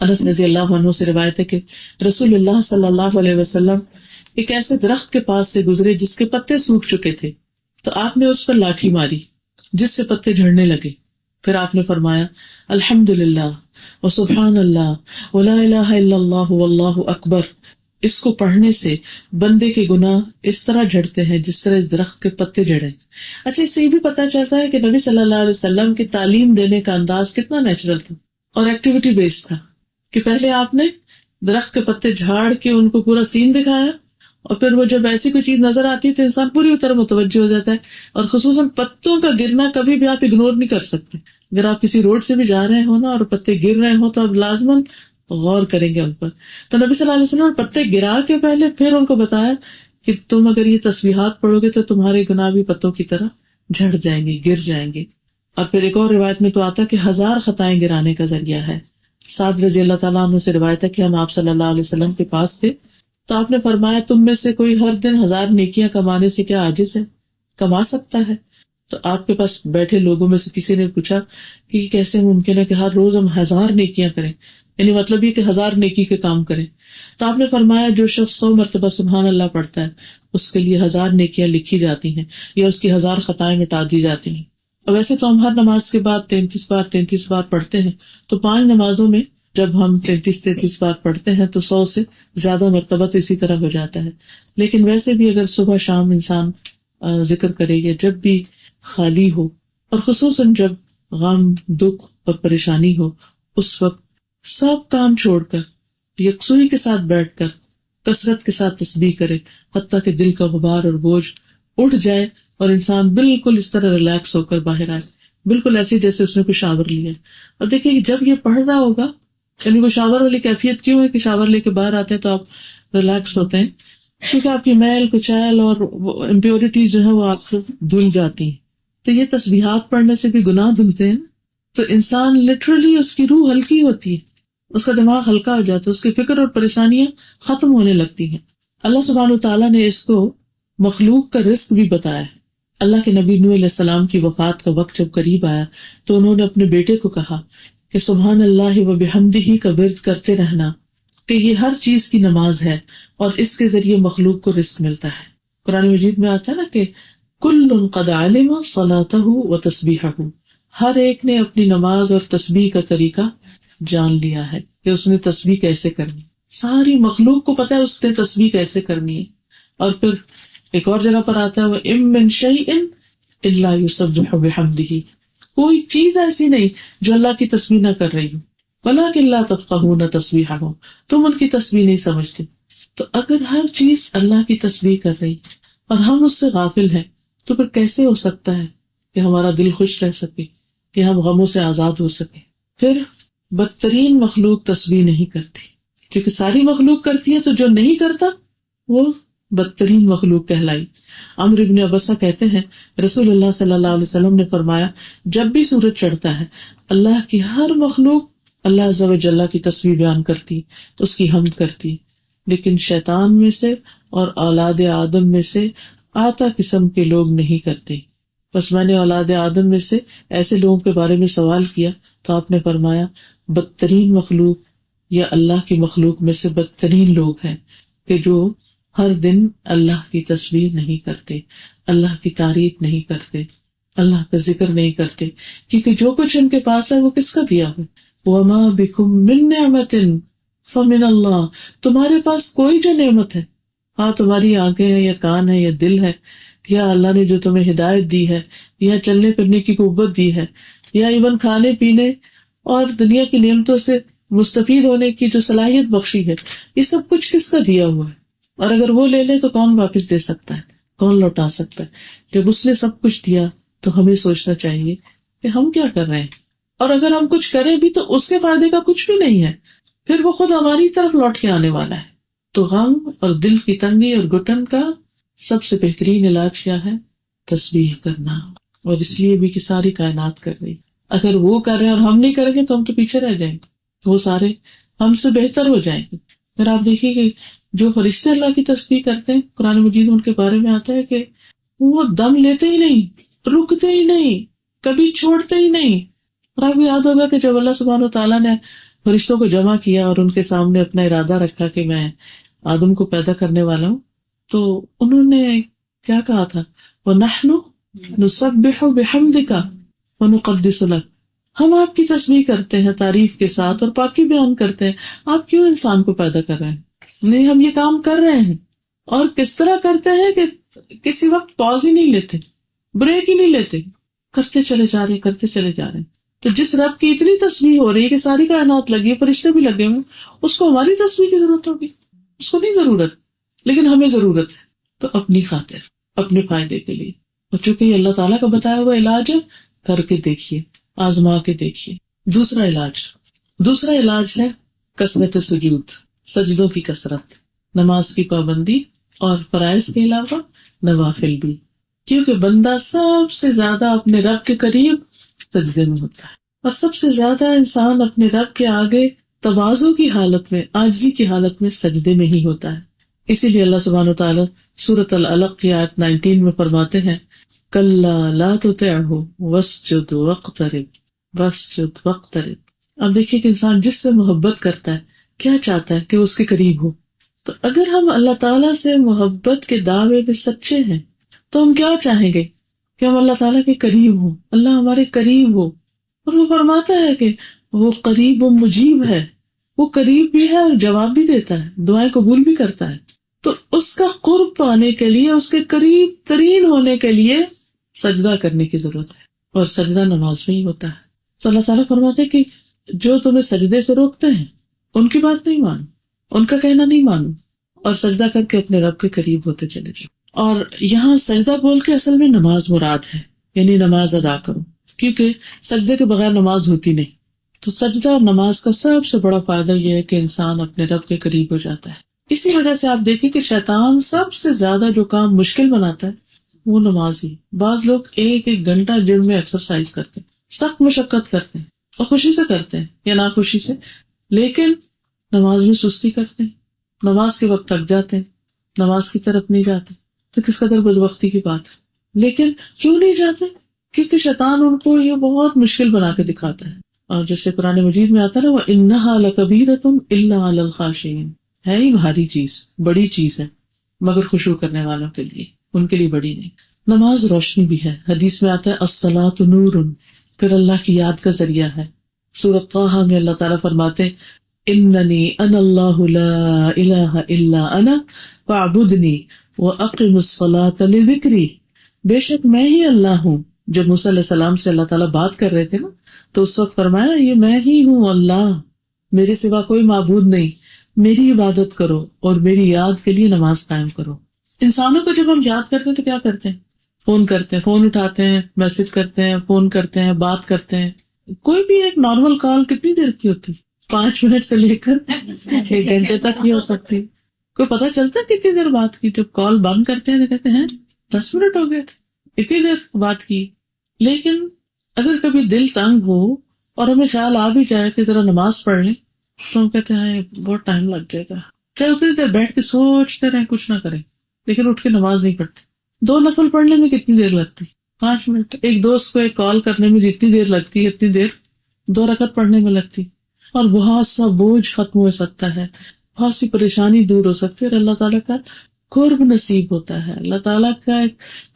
انس رضی اللہ عنہ سے روایت ہے کہ رسول اللہ صلی اللہ علیہ وسلم ایک ایسے درخت کے پاس سے گزرے جس کے پتے سوکھ چکے تھے، تو آپ نے اس پر لاٹھی ماری جس سے پتے جھڑنے لگے. پھر آپ نے فرمایا الحمدللہ وسبحان اللہ ولا الہ الا اللہ واللہ اکبر. اس کو پڑھنے سے بندے کے گناہ اس طرح جھڑتے ہیں جس طرح اس درخت کے پتے جھڑے. اچھا، اس سے یہ بھی پتہ چلتا ہے کہ نبی صلی اللہ علیہ وسلم کی تعلیم دینے کا انداز کتنا نیچرل تھا اور ایکٹیویٹی بیسڈ تھا، کہ پہلے آپ نے درخت کے پتے جھاڑ کے ان کو پورا سین دکھایا، اور پھر وہ جب ایسی کوئی چیز نظر آتی ہے تو انسان پوری طرح متوجہ ہو جاتا ہے. اور خصوصاً پتوں کا گرنا کبھی بھی آپ اگنور نہیں کر سکتے. اگر آپ کسی روڈ سے بھی جا رہے ہو نا اور پتے گر رہے ہوں تو آپ لازماً غور کریں گے ان پر. تو نبی صلی اللہ علیہ وسلم نے پتے گرا کے پہلے پھر ان کو بتایا کہ تم اگر یہ تسبیحات پڑھو گے تو تمہارے گناہ بھی پتوں کی طرح جھڑ جائیں گے، گر جائیں گے. اور پھر ایک اور روایت میں تو آتا کہ 1000 خطائیں گرانے کا ذریعہ ہے. سعد رضی اللہ تعالیٰ عنہ سے روایت ہے کہ ہم آپ صلی اللہ علیہ وسلم کے پاس تھے تو آپ نے فرمایا تم میں سے کوئی ہر دن 1000 نیکیاں کمانے سے کیا عاجز ہے، کما سکتا ہے؟ تو آپ کے پاس بیٹھے لوگوں میں سے کسی نے پوچھا کہ یہ کیسے ممکن ہے کہ ہر روز ہم 1000 نیکیاں کریں، یعنی مطلب یہ کہ 1000 نیکی کے کام کریں. تو آپ نے فرمایا جو شخص 100 مرتبہ سبحان اللہ پڑھتا ہے اس کے لیے 1000 نیکیاں لکھی جاتی ہیں یا اس کی 1000 خطائیں مٹا دی جاتی ہیں. اور ویسے تو ہم ہر نماز کے بعد 33 بار پڑھتے ہیں، تو 5 نمازوں میں جب ہم 33 بار پڑھتے ہیں تو 100 سے زیادہ مرتبہ تو اسی طرح ہو جاتا ہے. لیکن ویسے بھی اگر صبح شام انسان ذکر کرے یا جب بھی خالی ہو، اور خصوصاً جب غم، دکھ اور پریشانی ہو، اس وقت سب کام چھوڑ کر یکسوئی کے ساتھ بیٹھ کر کثرت کے ساتھ تسبیح کرے، حتیٰ کہ دل کا غبار اور بوجھ اٹھ جائے اور انسان بالکل اس طرح ریلیکس ہو کر باہر آئے، بالکل ایسے جیسے اس نے کوئی شاور لیا. اور دیکھیے جب یہ پڑھ رہا ہوگا، یعنی وہ شاور والی کیفیت کیوں ہے کہ شاور لے کے باہر آتے ہیں تو آپ ریلیکس ہوتے ہیں، کیونکہ آپ کی میل کچیل اور امپیورٹیز جو ہے وہ آپ کو دھل جاتی ہیں. تو یہ تسبیحات پڑھنے سے بھی گناہ دھلتے ہیں. تو انسان لٹرلی اس کی روح ہلکی ہوتی ہے، اس کا دماغ ہلکا ہو جاتا ہے، اس کی فکر اور پریشانیاں ختم ہونے لگتی ہیں. اللہ سبحانہ تعالیٰ نے اس کو مخلوق کا رزق بھی بتایا ہے اللہ کے نبی نوح علیہ السلام کی وفات کا وقت جب قریب آیا تو انہوں نے اپنے بیٹے کو کہا کہ سبحان اللہ و بحمدہ کا ورد کرتے رہنا، کہ یہ ہر چیز کی نماز ہے اور اس کے ذریعے مخلوق کو رزق ملتا ہے۔ قرآن مجید میں آتا ہے نا کہ کل قد علم صلاتہ و تسبیحہ، ہر ایک نے اپنی نماز اور تسبیح کا طریقہ جان لیا ہے کہ اس نے تسبیح کیسے کرنی، ساری مخلوق کو پتا ہے اس نے تسبیح کیسے کرنی ہے۔ اور پھر ایک اور جگہ پر آتا ہے وَإِن مِّن شَيْءٍ إِلَّا يُسَبِّحُ بِحَمْدِهِ، کوئی چیز ایسی نہیں جو اللہ کی تسبیح نہ کر رہی ہو، وَلَٰكِن لَّا تَفْقَهُونَ تَسْبِيحَهُمْ، تم ان کی تسبیح نہیں سمجھتے۔ تو اگر ہر چیز اللہ کی تسبیح کر رہی اور ہم اس سے غافل ہیں تو پھر کیسے ہو سکتا ہے کہ ہمارا دل خوش رہ سکے، کہ ہم غموں سے آزاد ہو سکے۔ پھر بدترین مخلوق تسبیح نہیں کرتی، کیونکہ ساری مخلوق کرتی ہے تو جو نہیں کرتا وہ بدترین مخلوق کہلائی۔ عمرو بن ابسہ کہتے ہیں رسول اللہ صلی اللہ علیہ وسلم نے فرمایا جب بھی سورج چڑھتا ہے اللہ کی ہر مخلوق اللہ عز و جل کی تسبیح بیان کرتی، اس کی حمد کرتی، لیکن شیطان میں سے اور اولاد آدم میں سے آتا قسم کے لوگ نہیں کرتے۔ بس میں نے اولاد آدم میں سے ایسے لوگوں کے بارے میں سوال کیا تو آپ نے فرمایا بدترین مخلوق یا اللہ کی مخلوق میں سے بدترین لوگ ہیں کہ جو ہر دن اللہ کی تسبیح نہیں کرتے، اللہ کی تعریف نہیں کرتے، اللہ کا ذکر نہیں کرتے، کیونکہ جو کچھ ان کے پاس ہے وہ کس کا دیا ہے؟ وَمَا بِكُم مِّن نِّعْمَةٍ فَمِنَ اللَّهِ، تمہارے پاس کوئی جو نعمت ہے، ہاں تمہاری آنکھیں ہیں یا کان ہے یا دل ہے، یا اللہ نے جو تمہیں ہدایت دی ہے یا چلنے پھرنے کی قوت دی ہے یا ایون کھانے پینے اور دنیا کی نعمتوں سے مستفید ہونے کی جو صلاحیت بخشی ہے، یہ سب کچھ کس کا دیا ہوا ہے؟ اور اگر وہ لے لے تو کون واپس دے سکتا ہے، کون لوٹا سکتا ہے؟ جب اس نے سب کچھ دیا تو ہمیں سوچنا چاہیے کہ ہم کیا کر رہے ہیں، اور اگر ہم کچھ کریں بھی تو اس کے فائدے کا کچھ بھی نہیں ہے، پھر وہ خود ہماری طرف لوٹ کے آنے والا ہے۔ تو غم اور دل کی تنگی اور گھٹن کا سب سے بہترین علاج کیا ہے؟ تسبیح کرنا، اور اس لیے بھی کہ ساری کائنات کر رہی، اگر وہ کر رہے ہیں اور ہم نہیں کریں گے تو ہم تو پیچھے رہ جائیں گے، وہ سارے ہم سے بہتر ہو جائیں گے۔ پھر آپ دیکھیے کہ جو فرشتے اللہ کی تسبیح کرتے ہیں قرآن مجید ان کے بارے میں آتا ہے کہ وہ دم لیتے ہی نہیں، رکتے ہی نہیں، کبھی چھوڑتے ہی نہیں۔ اور آپ کو یاد ہوگا کہ جب اللہ سبحانہ وتعالیٰ نے فرشتوں کو جمع کیا اور ان کے سامنے اپنا ارادہ رکھا کہ میں آدم کو پیدا کرنے والا ہوں، تو انہوں نے کیا کہا تھا؟ وَنَحْنُ نُسَبِّحُ بِحَمْدِكَ وَنُقَدِّسُ لَكَ، ہم آپ کی تسبیح کرتے ہیں تعریف کے ساتھ اور پاکی بیان کرتے ہیں، آپ کیوں انسان کو پیدا کر رہے ہیں؟ نہیں، ہم یہ کام کر رہے ہیں، اور کس طرح کرتے ہیں کہ کسی وقت پاز ہی نہیں لیتے، بریک ہی نہیں لیتے، کرتے چلے جا رہے کرتے چلے جا رہے ہیں۔ تو جس رب کی اتنی تسبیح ہو رہی ہے کہ ساری کائنات لگی ہے، فرشتے بھی لگے ہوئے، اس کو ہماری تسبیح کی ضرورت ہوگی؟ اس کو نہیں ضرورت، لیکن ہمیں ضرورت ہے، تو اپنی خاطر، اپنے فائدے کے لیے، اور چونکہ یہ اللہ تعالیٰ کا بتایا ہوا علاج ہے، کر کے دیکھیے، آزما کے دیکھیے۔ دوسرا علاج ہے کثرت سجود، سجدوں کی کثرت، نماز کی پابندی اور فرائض کے علاوہ نوافل بھی، کیونکہ بندہ سب سے زیادہ اپنے رب کے قریب سجدے میں ہوتا ہے، اور سب سے زیادہ انسان اپنے رب کے آگے تواضع کی حالت میں، عاجزی کی حالت میں سجدے میں ہی ہوتا ہے۔ اسی لیے اللہ سبحانہ وتعالیٰ سورۃ العلق کی آیت 19 میں فرماتے ہیں کلا لا تطعہ واسجد واقترب۔ اب دیکھیے کہ انسان جس سے محبت کرتا ہے کیا چاہتا ہے کہ اس کے قریب ہو، تو اگر ہم اللہ تعالیٰ سے محبت کے دعوے میں سچے ہیں تو ہم کیا چاہیں گے؟ کہ ہم اللہ تعالیٰ کے قریب ہوں، اللہ ہمارے قریب ہو۔ اور وہ فرماتا ہے کہ وہ قریب و مجیب ہے، وہ قریب بھی ہے اور جواب بھی دیتا ہے، دعائیں قبول بھی کرتا ہے۔ تو اس کا قرب پانے کے لیے، اس کے قریب ترین ہونے کے لیے سجدہ کرنے کی ضرورت ہے، اور سجدہ نماز میں ہی ہوتا ہے۔ تو اللہ تعالیٰ فرماتے ہیں کہ جو تمہیں سجدے سے روکتے ہیں ان کی بات نہیں مانو، ان کا کہنا نہیں مانو، اور سجدہ کر کے اپنے رب کے قریب ہوتے چلے جاؤ۔ اور یہاں سجدہ بول کے اصل میں نماز مراد ہے، یعنی نماز ادا کرو، کیونکہ سجدے کے بغیر نماز ہوتی نہیں۔ تو سجدہ اور نماز کا سب سے بڑا فائدہ یہ ہے کہ انسان اپنے رب کے قریب ہو جاتا ہے۔ اسی وجہ سے آپ دیکھیں کہ شیطان سب سے زیادہ جو کام مشکل بناتا ہے وہ نماز ہی۔ بعض لوگ ایک گھنٹہ جم میں ایکسرسائز کرتے ہیں، سخت مشقت کرتے ہیں اور خوشی سے کرتے ہیں یا ناخوشی سے، لیکن نماز میں سستی کرتے ہیں، نماز کے وقت تک جاتے ہیں، نماز کی طرف نہیں جاتے، تو کس قدر بدبختی کی بات ہے۔ لیکن کیوں نہیں جاتے؟ کیونکہ شیطان ان کو یہ بہت مشکل بنا کے دکھاتا ہے. اور جیسے قرآن مجید میں آتا ہے نا وَإِنَّهَا لَكَبِيرَةٌ إِلَّا عَلَى الْخَاشِعِينَ، ہے ہی بھاری چیز، بڑی چیز ہے مگر خشوع کرنے والوں کے لیے، ان کے لیے بڑی نہیں. نماز روشنی بھی ہے، حدیث میں آتا ہے الصلاۃ نور، پھر اللہ کی یاد کا ذریعہ ہے. سورۃ طٰہٰ میں اللہ تعالیٰ فرماتے اننی انا اللہ لا الہ الا انا فاعبدنی واقم الصلاۃ لذکری، بے شک میں ہی اللہ ہوں. جب موسیٰ علیہ السلام سے اللہ تعالیٰ بات کر رہے تھے نا تو اس وقت فرمایا یہ میں ہی ہوں اللہ، میرے سوا کوئی معبود نہیں، میری عبادت کرو اور میری یاد کے لیے نماز قائم کرو. انسانوں کو جب ہم یاد کرتے ہیں تو کیا کرتے ہیں؟ فون کرتے ہیں، فون اٹھاتے ہیں، میسج کرتے ہیں، فون کرتے ہیں، بات کرتے ہیں. کوئی بھی ایک نارمل کال کتنی دیر کی ہوتی؟ 5 منٹ سے لے کر 1 گھنٹے تک بھی ہو سکتی. کوئی پتہ چلتا ہے کتنی دیر بات کی؟ جب کال بند کرتے ہیں تو کہتے ہیں 10 منٹ ہو گئے تھے، اتنی دیر بات کی. لیکن اگر کبھی دل تنگ ہو اور ہمیں خیال آ بھی جائے کہ ذرا نماز پڑھ لیں تو ہم کہتے ہیں بہت ٹائم لگ جائے گا، چاہے اتنی دیر بیٹھ کے سوچتے رہیں کچھ نہ کریں لیکن اٹھ کے نماز نہیں پڑھتے. 2 نفل پڑھنے میں کتنی دیر لگتی؟ 5 منٹ. ایک دوست کو ایک کال کرنے میں جتنی دیر لگتی ہے اتنی دیر 2 رکعت پڑھنے میں لگتی. اور بہت سا بوجھ ختم ہو سکتا ہے، بہت سی پریشانی دور ہو سکتی ہے، اور اللہ تعالیٰ کا قرب نصیب ہوتا ہے، اللہ تعالیٰ کا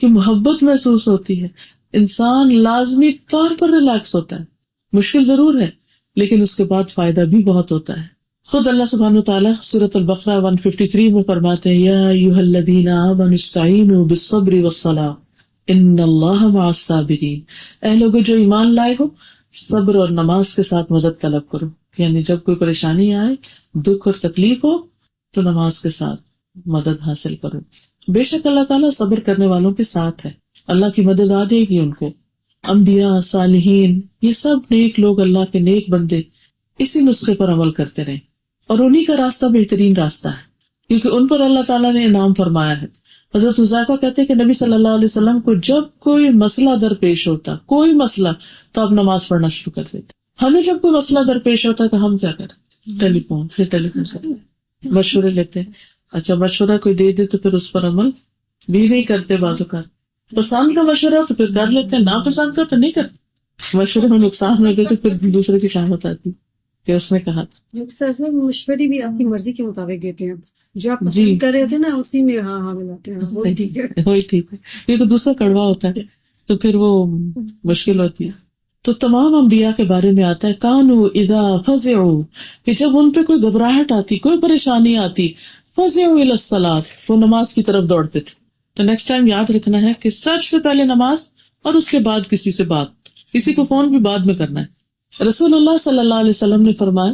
کی محبت محسوس ہوتی ہے. انسان لازمی طور پر ریلیکس ہوتا ہے. مشکل ضرور ہے لیکن اس کے بعد فائدہ بھی بہت ہوتا ہے. خود اللہ سبحانہ وتعالیٰ سورۃ البقرہ 153 میں فرماتے ہیں یا ایھا الذین آمنوا استعینوا بالصبر والصلاۃ ان اللہ مع الصابرین، اے لوگوں جو ایمان لائے ہو صبر اور نماز کے ساتھ مدد طلب کرو. یعنی جب کوئی پریشانی آئے، دکھ اور تکلیف ہو تو نماز کے ساتھ مدد حاصل کرو. بے شک اللہ تعالیٰ صبر کرنے والوں کے ساتھ ہے، اللہ کی مدد آ جائے گی ان کو. انبیاء، صالحین، یہ سب نیک لوگ، اللہ کے نیک بندے اسی نسخے پر عمل کرتے رہے اور انہی کا راستہ بہترین راستہ ہے کیونکہ ان پر اللہ تعالیٰ نے انعام فرمایا ہے. حضرت حذیفہ کہتے ہیں کہ نبی صلی اللہ علیہ وسلم کو جب کوئی مسئلہ درپیش ہوتا، کوئی مسئلہ، تو آپ نماز پڑھنا شروع کر دیتے. ہمیں جب کوئی مسئلہ درپیش ہوتا ہے تو ہم کیا کریں؟ ٹیلی فون کرتے ہیں، مشورے لیتے ہیں. اچھا مشورہ کوئی دے دے تو پھر اس پر عمل بھی نہیں کرتے. بعض اوقات پسند کا مشورہ تو پھر کر لیتے ہیں، ناپسند کا تو نہیں کرتے. مشورے میں نقصان ہوتے تو پھر دوسرے کی شامت آتی کہ اس نے کہا تھا. مشورے بھی آپ کی مرضی کے مطابق دیتے ہیں، جو آپ پسند کر رہے تھے نا اسی میں ہاں ملاتے ہیں، وہی ٹھیک ہے، وہی ٹھیک ہے. کیونکہ دوسرا کڑوا ہوتا ہے تو پھر وہ مشکل ہوتی ہے. تو تمام انبیاء کے بارے میں آتا ہے کانوا اذا فزعوا، کہ جب ان پہ کوئی گھبراہٹ آتی، کوئی پریشانی آتی، فزعوا الی الصلاۃ، وہ نماز کی طرف دوڑتے تھے. تو نیکسٹ ٹائم یاد رکھنا ہے کہ سب سے پہلے نماز اور اس کے بعد کسی سے بات، کسی کو فون بھی بعد میں کرنا ہے. رسول اللہ صلی اللہ علیہ وسلم نے فرمایا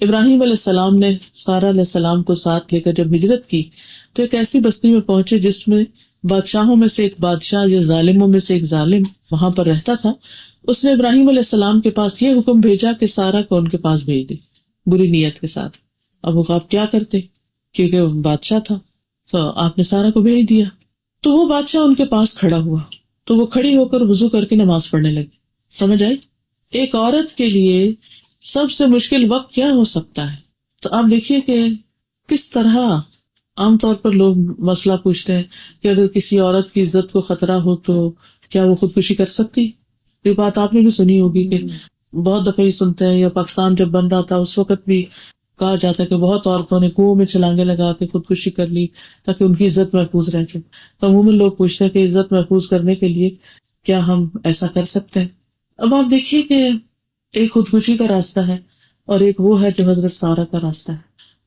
ابراہیم علیہ السلام نے سارہ علیہ السلام کو ساتھ لے کر جب ہجرت کی تو ایک ایسی بستی میں پہنچے جس میں بادشاہوں میں سے ایک بادشاہ یا ظالموں میں سے ایک ظالم وہاں پر رہتا تھا. اس نے ابراہیم علیہ السلام کے پاس یہ حکم بھیجا کہ سارہ کو ان کے پاس بھیج دے، بری نیت کے ساتھ. اب وہ آپ کیا کرتے کیونکہ وہ بادشاہ تھا، تو آپ نے سارہ کو بھیج دیا. تو وہ بادشاہ ان کے پاس کھڑا ہوا تو وہ کھڑی ہو کر وضو کر کے نماز پڑھنے لگی. سمجھ آئی؟ ایک عورت کے لیے سب سے مشکل وقت کیا ہو سکتا ہے؟ تو آپ دیکھیے کہ کس طرح عام طور پر لوگ مسئلہ پوچھتے ہیں کہ اگر کسی عورت کی عزت کو خطرہ ہو تو کیا وہ خودکشی کر سکتی؟ یہ بات آپ نے بھی سنی ہوگی کہ بہت دفعہ ہی سنتے ہیں، یا پاکستان جب بن رہا تھا اس وقت بھی کہا جاتا ہے کہ بہت عورتوں نے کنویں میں چھلانگیں لگا کے خودکشی کر لی تاکہ ان کی عزت محفوظ رہے. تو عموماً لوگ پوچھتے ہیں کہ عزت محفوظ کرنے کے لیے کیا ہم ایسا کر سکتے ہیں؟ اب آپ دیکھیے کہ ایک خودکشی کا راستہ ہے اور ایک وہ ہے جو حضرت سارہ کا راستہ ہے.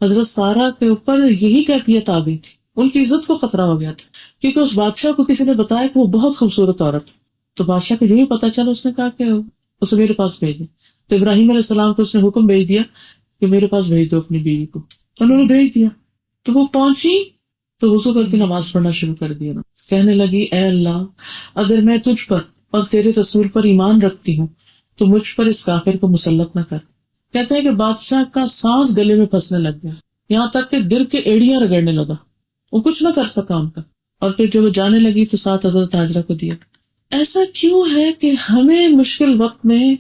حضرت سارہ کے اوپر یہی کیفیت آ گئی تھی، ان کی عزت کو خطرہ ہو گیا تھا کیونکہ اس بادشاہ کو کسی نے بتایا کہ وہ بہت خوبصورت عورت. تو بادشاہ کو یہی پتا چلا، اس نے کہا کہ اسے میرے پاس بھیج دیں. تو ابراہیم علیہ السلام کو اس نے حکم بھیج دیا کہ میرے پاس بھیج دو اپنی بیوی کو. انہوں نے بھیج دیا تو وہ پہنچی تو وضو کر کے نماز پڑھنا شروع کر دیا. کہنے لگی اے اللہ، اگر میں تجھ پر اور تیرے رسول پر ایمان رکھتی ہوں تو مجھ پر اس کافر کو مسلط نہ کر. کہتے ہیں کہ بادشاہ کا سانس گلے میں پھنسنے لگ گیا، یہاں تک کہ دل کے ایڑیاں رگڑنے لگا، وہ کچھ نہ کر سکا ان کا. اور پھر جب وہ جانے لگی تو ساتھ حضرت ہاجرہ کو دیا. ایسا کیوں ہے کہ ہمیں مشکل وقت میں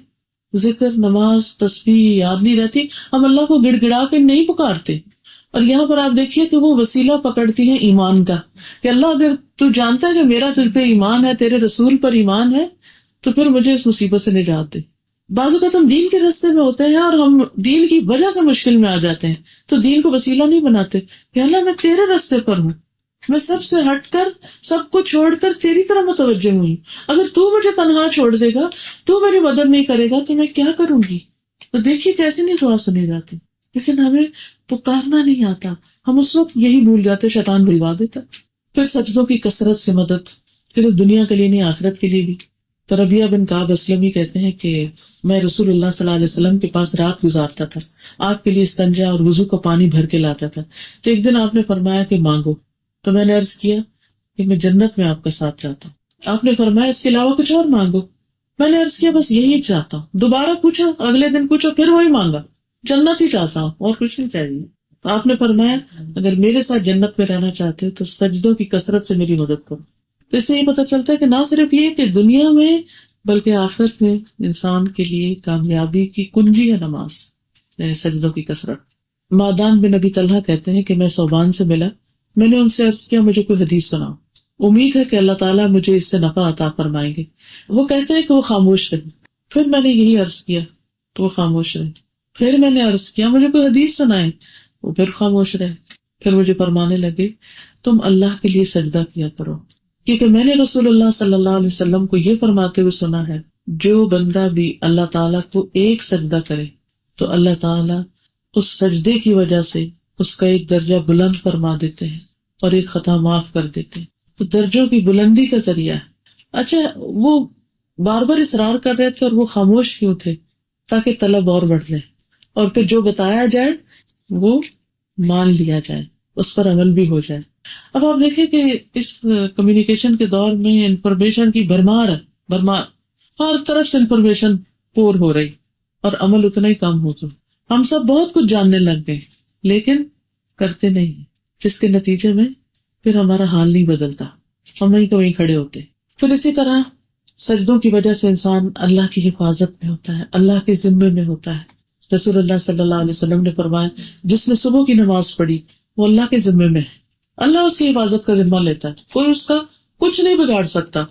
ذکر، نماز، تسبیح یاد نہیں رہتی، ہم اللہ کو گڑ گڑا کے نہیں پکارتے. اور یہاں پر آپ دیکھیے کہ وہ وسیلہ پکڑتی ہیں ایمان کا کہ اللہ اگر تو جانتا ہے کہ میرا تجھ پہ ایمان ہے، تیرے رسول پر ایمان ہے، تو پھر مجھے اس مصیبت سے نجات دے۔ بعض اوقات ہم دین کے راستے میں ہوتے ہیں اور ہم دین کی وجہ سے مشکل میں آ جاتے ہیں، تو دین کو وسیلہ نہیں بناتے کہ اللہ میں تیرے راستے پر ہوں، میں سب سے ہٹ کر، سب کو چھوڑ کر تیری طرح متوجہ ہوئی، اگر تو مجھے تنہا چھوڑ دے گا، تو میری مدد نہیں کرے گا، تو میں کیا کروں گی؟ تو دیکھیے کیسے نہیں دعا سنی جاتی، لیکن ہمیں پکارنا نہیں آتا، ہم اس وقت یہی بھول جاتے، شیطان بھلوا دیتا۔ پھر سجدوں کی کثرت سے مدد، صرف دنیا کے لیے نہیں، آخرت کے لیے بھی۔ تو ربیہ بن کعب اسلمی کہتے ہیں کہ میں رسول اللہ صلی اللہ علیہ وسلم کے پاس رات گزارتا تھا، آپ کے لیے استنجا اور وضو کا پانی بھر کے لاتا تھا، تو ایک دن آپ نے فرمایا کہ مانگو، تو میں نے عرض کیا کہ میں جنت میں آپ کا ساتھ چاہتا ہوں۔ آپ نے فرمایا اس کے علاوہ کچھ اور مانگو، میں نے عرض کیا بس یہی چاہتا ہوں۔ دوبارہ پوچھا، اگلے دن پوچھا، پھر وہی مانگا، جنت ہی چاہتا ہوں اور کچھ نہیں چاہیے۔ آپ نے فرمایا اگر میرے ساتھ جنت میں رہنا چاہتے ہو تو سجدوں کی کثرت سے میری مدد کرو۔ تو اس سے یہ پتہ چلتا ہے کہ نہ صرف یہ کہ دنیا میں بلکہ آخرت میں انسان کے لیے کامیابی کی کنجی ہے نماز، سجدوں کی کثرت۔ مادان بن ابی طلحہ کہتے ہیں کہ میں صوبان سے ملا، میں نے ان سے عرض کیا مجھے کوئی حدیث سناؤ، امید ہے کہ اللہ تعالیٰ مجھے اس سے نفع عطا فرمائیں گے۔ وہ کہتے ہیں کہ وہ خاموش رہے، پھر میں نے یہی عرض کیا تو وہ خاموش رہے، پھر میں نے عرض کیا مجھے کوئی حدیث سنائے، وہ پھر خاموش رہے، پھر مجھے فرمانے لگے تم اللہ کے لیے سجدہ کیا کرو، کیونکہ میں نے رسول اللہ صلی اللہ علیہ وسلم کو یہ فرماتے ہوئے سنا ہے جو بندہ بھی اللہ تعالیٰ کو ایک سجدہ کرے تو اللہ تعالیٰ اس سجدے کی وجہ سے اس کا ایک درجہ بلند فرما دیتے ہیں اور ایک خطا معاف کر دیتے ہیں۔ تو درجوں کی بلندی کا ذریعہ ہے۔ اچھا، وہ بار بار اصرار کر رہے تھے اور وہ خاموش کیوں تھے؟ تاکہ طلب اور بڑھ جائے اور پھر جو بتایا جائے وہ مان لیا جائے، اس پر عمل بھی ہو جائے۔ اب آپ دیکھیں کہ اس کمیونیکیشن کے دور میں انفارمیشن کی بھرمار ہے، ہر طرف سے انفارمیشن پور ہو رہی اور عمل اتنا ہی کم ہو گیا۔ ہم سب بہت کچھ جاننے لگ گئے لیکن کرتے نہیں، جس کے نتیجے میں پھر ہمارا حال نہیں بدلتا، ہم وہیں کا وہیں کھڑے ہوتے۔ پھر اسی طرح سجدوں کی وجہ سے انسان اللہ کی حفاظت میں ہوتا ہے، اللہ کے ذمے میں ہوتا ہے۔ رسول اللہ صلی اللہ علیہ وسلم نے فرمایا جس نے صبح کی نماز پڑھی وہ اللہ کے ذمے میں ہے، اللہ اس کی حفاظت کا ذمہ لیتا ہے، کوئی اس کا کچھ نہیں بگاڑ سکتا۔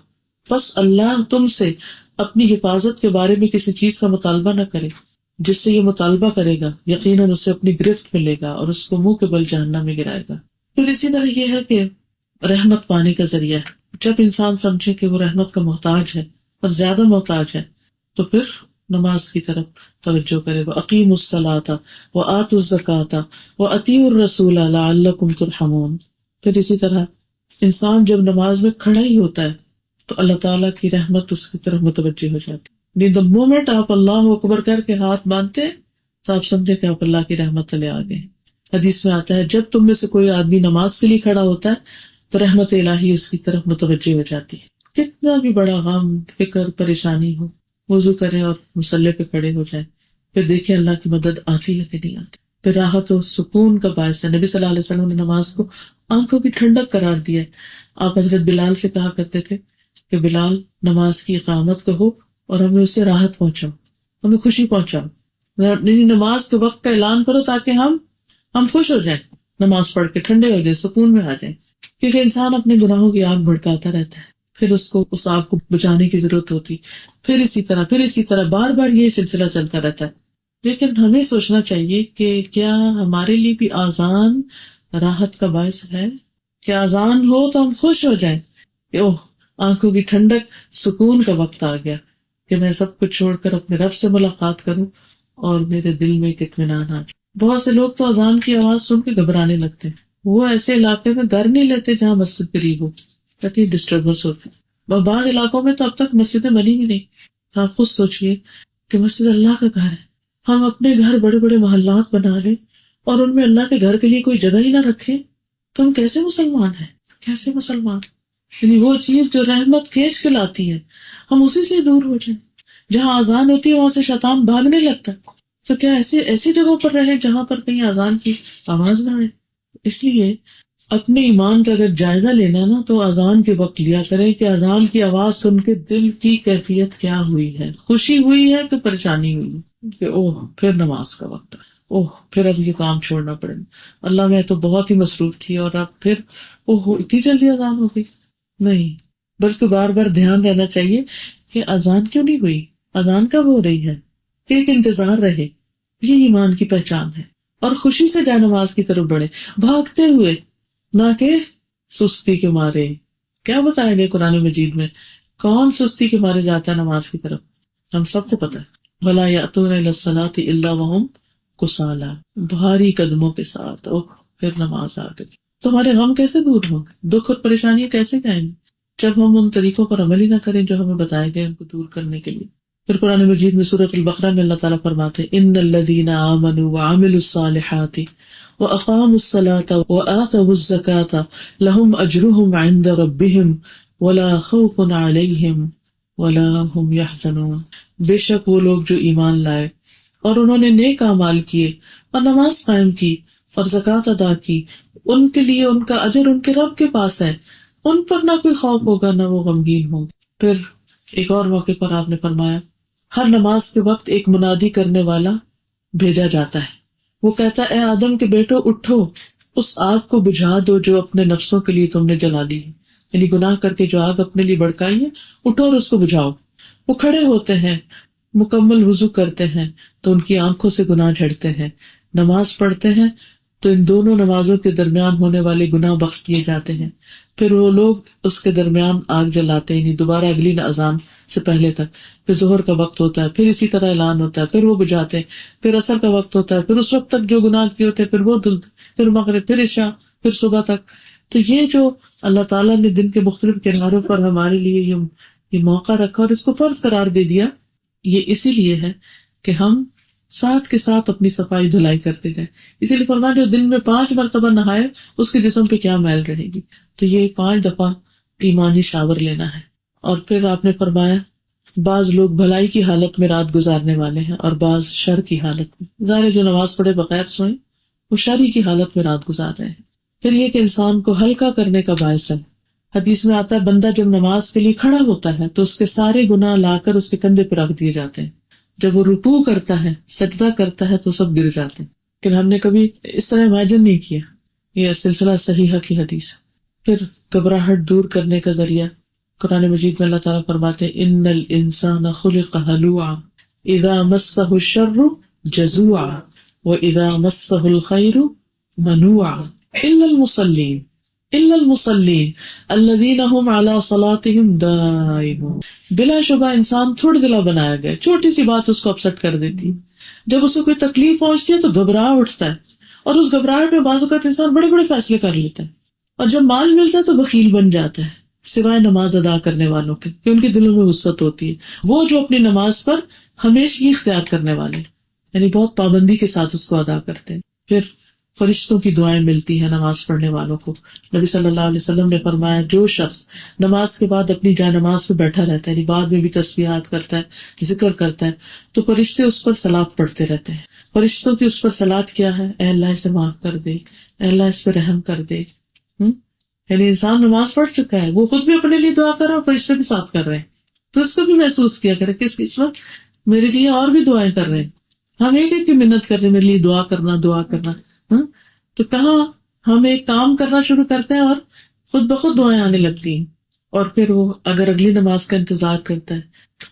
بس اللہ تم سے اپنی حفاظت کے بارے میں کسی چیز کا مطالبہ نہ کرے، جس سے یہ مطالبہ کرے گا یقیناً اسے اپنی گرفت میں لے گا اور اس کو منہ کے بل جہنم میں گرائے گا۔ پھر اسی طرح یہ ہے کہ رحمت پانے کا ذریعہ ہے۔ جب انسان سمجھے کہ وہ رحمت کا محتاج ہے اور زیادہ محتاج ہے تو پھر نماز کی طرف توجہ کرے، وَأَقِیمُوا الصَّلَاةَ وَآتُوا الزَّکَاةَ وَأَطِیعُوا الرَّسُولَ لَعَلَّکُمْ تُرْحَمُونَ۔ پھر اسی طرح انسان جب نماز میں کھڑا ہی ہوتا ہے تو اللہ تعالیٰ کی رحمت اس کی طرف متوجہ ہو جاتی ہے۔ دا مومنٹ آپ اللہ اکبر کر کے ہاتھ باندھتے ہیں تو آپ سمجھے کہ آپ اللہ کی رحمت تلے آ گئے۔ حدیث میں آتا ہے جب تم میں سے کوئی آدمی نماز کے لیے کھڑا ہوتا ہے تو رحمت الہی اس کی طرف متوجہ ہو جاتی ہے۔ کتنا بھی بڑا غم، فکر، پریشانی ہو، وضو کرے اور مصلی پہ کھڑے ہو جائے، پھر دیکھیں اللہ کی مدد آتی ہے کہ نہیں آتی، پھر راحت و سکون کا باعث ہے۔ نبی صلی اللہ علیہ وسلم نے نماز کو آنکھوں کی ٹھنڈک قرار دیا ہے۔ آپ حضرت بلال سے کہا کرتے تھے کہ بلال نماز کی اقامت کہو اور ہمیں اس سے راحت پہنچاؤ، ہمیں خوشی پہنچاؤ، نماز کے وقت کا اعلان کرو تاکہ ہم خوش ہو جائیں، نماز پڑھ کے ٹھنڈے ہو جائیں، سکون میں آ جائیں۔ کیونکہ انسان اپنے گناہوں کی آگ بھڑکاتا رہتا ہے، پھر اس کو اس آگ کو بچانے کی ضرورت ہوتی، پھر اسی طرح بار بار یہ سلسلہ چلتا رہتا ہے۔ لیکن ہمیں سوچنا چاہیے کہ کیا ہمارے لیے بھی آذان راحت کا باعث ہے؟ کہ آذان ہو تو ہم خوش ہو جائیں کہ اوہ آنکھوں کی ٹھنڈک، سکون کا وقت آ گیا کہ میں سب کچھ چھوڑ کر اپنے رب سے ملاقات کروں اور میرے دل میں ایک اطمینان آ جائے۔ بہت سے لوگ تو اذان کی آواز سن کے گھبرانے لگتے ہیں، وہ ایسے علاقے میں گھر نہیں لیتے جہاں مسجد قریب ہو، تاکہ ڈسٹربنس ہوتی۔ بعض علاقوں میں تو اب تک مسجدیں بنی ہی نہیں۔ آپ خود سوچئے کہ مسجد اللہ کا گھر ہے، ہم اپنے گھر بڑے بڑے محلات بنا لیں اور ان میں اللہ کے گھر کے لیے کوئی جگہ ہی نہ رکھیں تو ہم کیسے مسلمان ہیں؟ کیسے مسلمان؟ یعنی وہ چیز جو رحمت کھینچ کے لاتی ہے ہم اسی سے دور ہو جائیں۔ جہاں اذان ہوتی ہے وہاں سے شیطان بھاگنے لگتا ہے، تو کیا ایسی جگہوں پر رہے جہاں پر کہیں اذان کی آواز نہ آئے؟ اس لیے اپنے ایمان کا اگر جائزہ لینا نا تو اذان کے وقت لیا کریں کہ اذان کی آواز سن کے دل کی کیفیت کیا ہوئی ہے، خوشی ہوئی ہے کہ پریشانی ہوئی کہ اوہ پھر نماز کا وقت ہے، اوہ پھر اب یہ کام چھوڑنا پڑے گا، اللہ میں تو بہت ہی مصروف تھی اور اب پھر اوہ اتنی جلدی اذان ہو گئی۔ نہیں، بلکہ بار بار دھیان رہنا چاہیے کہ اذان کیوں نہیں ہوئی، اذان کب ہو رہی ہے، کہ ایک انتظار رہے. یہ ایمان کی پہچان ہے. اور خوشی سے جائے نماز کی طرف بڑھے، بھاگتے ہوئے، نہ کہ سستی کے مارے. کیا بتایا گیا قرآن مجید میں؟ کون سستی کے مارے جاتا ہے نماز کی طرف؟ ہم سب کو پتا ہے. وَلَا يَأْتُونَ إِلَى الصَّلَاةِ إِلَّا وَهُمْ كُسَالَىٰ، بھاری قدموں کے ساتھ. پھر نماز آ گئی. تو ہمارے غم کیسے دور ہوں گے، دکھ اور پریشانیاں کیسے جائیں گی جب ہم ان طریقوں پر عمل ہی نہ کریں جو ہمیں بتائے گئے ان کو دور کرنے کے لیے. پھر قرآن مجید میں سورۃ البقرہ میں اللہ تعالیٰ فرماتے ہیں ان الذین آمنوا وعملوا الصالحات واقاموا الصلاة وآتوا الزکاة لهم اجرهم عند ربهم ولا خوف علیہم ولا هم يحزنون. بے شک وہ لوگ جو ایمان لائے اور انہوں نے نیک اعمال کیے اور نماز قائم کی اور زکوٰۃ ادا کی، ان کے لیے ان کا اجر ان کے رب کے پاس ہے، ان پر نہ کوئی خوف ہوگا نہ وہ غمگین ہوں. پھر ایک اور موقع پر آپ نے فرمایا ہر نماز کے وقت ایک منادی کرنے والا بھیجا جاتا ہے. وہ کہتا ہے اے آدم کے بیٹو اٹھو، اس آگ کو بجھا دو جو اپنے نفسوں کے لیے تم نے جلا دی ہے، یعنی گناہ کر کے جو آگ اپنے لیے بھڑکائی ہے، اٹھو اور اس کو بجھاؤ. وہ کھڑے ہوتے ہیں، مکمل وضو کرتے ہیں تو ان کی آنکھوں سے گناہ جھڑتے ہیں، نماز پڑھتے ہیں تو ان دونوں نمازوں کے درمیان ہونے والے گناہ بخش دیے جاتے ہیں. پھر وہ لوگ اس کے درمیان آگ جلاتے ہیں، یعنی دوبارہ اگلی اذان سے پہلے تک. پھر ظہر کا وقت ہوتا ہے، پھر اسی طرح اعلان ہوتا ہے، پھر وہ بجھاتے ہیں. پھر عصر کا وقت ہوتا ہے، پھر اس وقت تک جو گناہ کیے ہوتے ہیں، پھر وہ پھر مغرب، پھر عشاء، پھر صبح تک. تو یہ جو اللہ تعالیٰ نے دن کے مختلف کناروں پر ہمارے لیے یہ موقع رکھا اور اس کو فرض قرار دے دیا، یہ اسی لیے ہے کہ ہم ساتھ کے ساتھ اپنی صفائی دھلائی کرتے جائیں. اسی لیے فرمایا جو دن میں 5 مرتبہ نہائے اس کے جسم پہ کیا میل رہے گی. تو یہ 5 دفعہ ایمانی شاور لینا ہے. اور پھر آپ نے فرمایا بعض لوگ بھلائی کی حالت میں رات گزارنے والے ہیں اور بعض شر کی حالت میں. ظاہر جو نماز پڑھے بغیر سوئیں وہ شر کی حالت میں رات گزار رہے ہیں. پھر یہ کہ انسان کو ہلکا کرنے کا باعث ہے. حدیث میں آتا ہے بندہ جب نماز کے لیے کھڑا ہوتا ہے تو اس کے سارے گناہ لا کر اس کے کندھے پہ رکھ دیے جاتے ہیں. جب وہ رکوع کرتا ہے، سجدہ کرتا ہے تو سب گر جاتے ہیں. لیکن ہم نے کبھی اس طرح امیجن نہیں کیا. یہ سلسلہ صحیحہ کی حدیث. پھر گھبراہٹ دور کرنے کا ذریعہ قرآن مجید میں اللہ تعالیٰ فرماتے ہیں ان الانسان خلق ہلوعا اذا مسہ الشر جزوعا واذا مسہ الخیر منوعا الا المصلین الذین هم علی صلاتهم دائمون. بلا شبہ انسان تھوڑا دلا بنایا گیا، چھوٹی سی بات اس کو اپسٹ کر دیتی. جب اسے کوئی تکلیف پہنچتی ہے تو گھبراہ اٹھتا ہے اور اس گھبراہٹ میں بعض اوقات انسان بڑے بڑے فیصلے کر لیتا ہے. اور جب مال ملتا ہے تو بخیل بن جاتا ہے، سوائے نماز ادا کرنے والوں کے کہ ان کے دلوں میں وسعت ہوتی ہے. وہ جو اپنی نماز پر ہمیشہ اختیار کرنے والے یعنی بہت پابندی کے ساتھ اس کو ادا کرتے ہیں. پھر فرشتوں کی دعائیں ملتی ہیں نماز پڑھنے والوں کو. نبی صلی اللہ علیہ وسلم نے فرمایا جو شخص نماز کے بعد اپنی جائے نماز پہ بیٹھا رہتا ہے، بعد میں بھی تسبیحات کرتا ہے، ذکر کرتا ہے، تو فرشتے اس پر صلات پڑھتے رہتے ہیں. فرشتوں کی اس پر صلات کیا ہے؟ اے اللہ اسے معاف کر دے، اے اللہ اس پہ رحم کر دے. یعنی انسان نماز پڑھ چکا ہے، وہ خود بھی اپنے لیے دعا کر رہا ہے اور فرشتے بھی ساتھ کر رہے ہیں، تو اس کو بھی محسوس کیا کرے کہ اس وقت میرے لیے اور بھی دعائیں کر رہے ہیں. ہم ایک ایک کی منت کر رہے ہیں میرے لیے دعا کرنا. تو کہاں ہم ایک کام کرنا شروع کرتے ہیں اور خود بخود دعائیں آنے لگتی ہیں. اور پھر وہ اگر اگلی نماز کا انتظار کرتا ہے،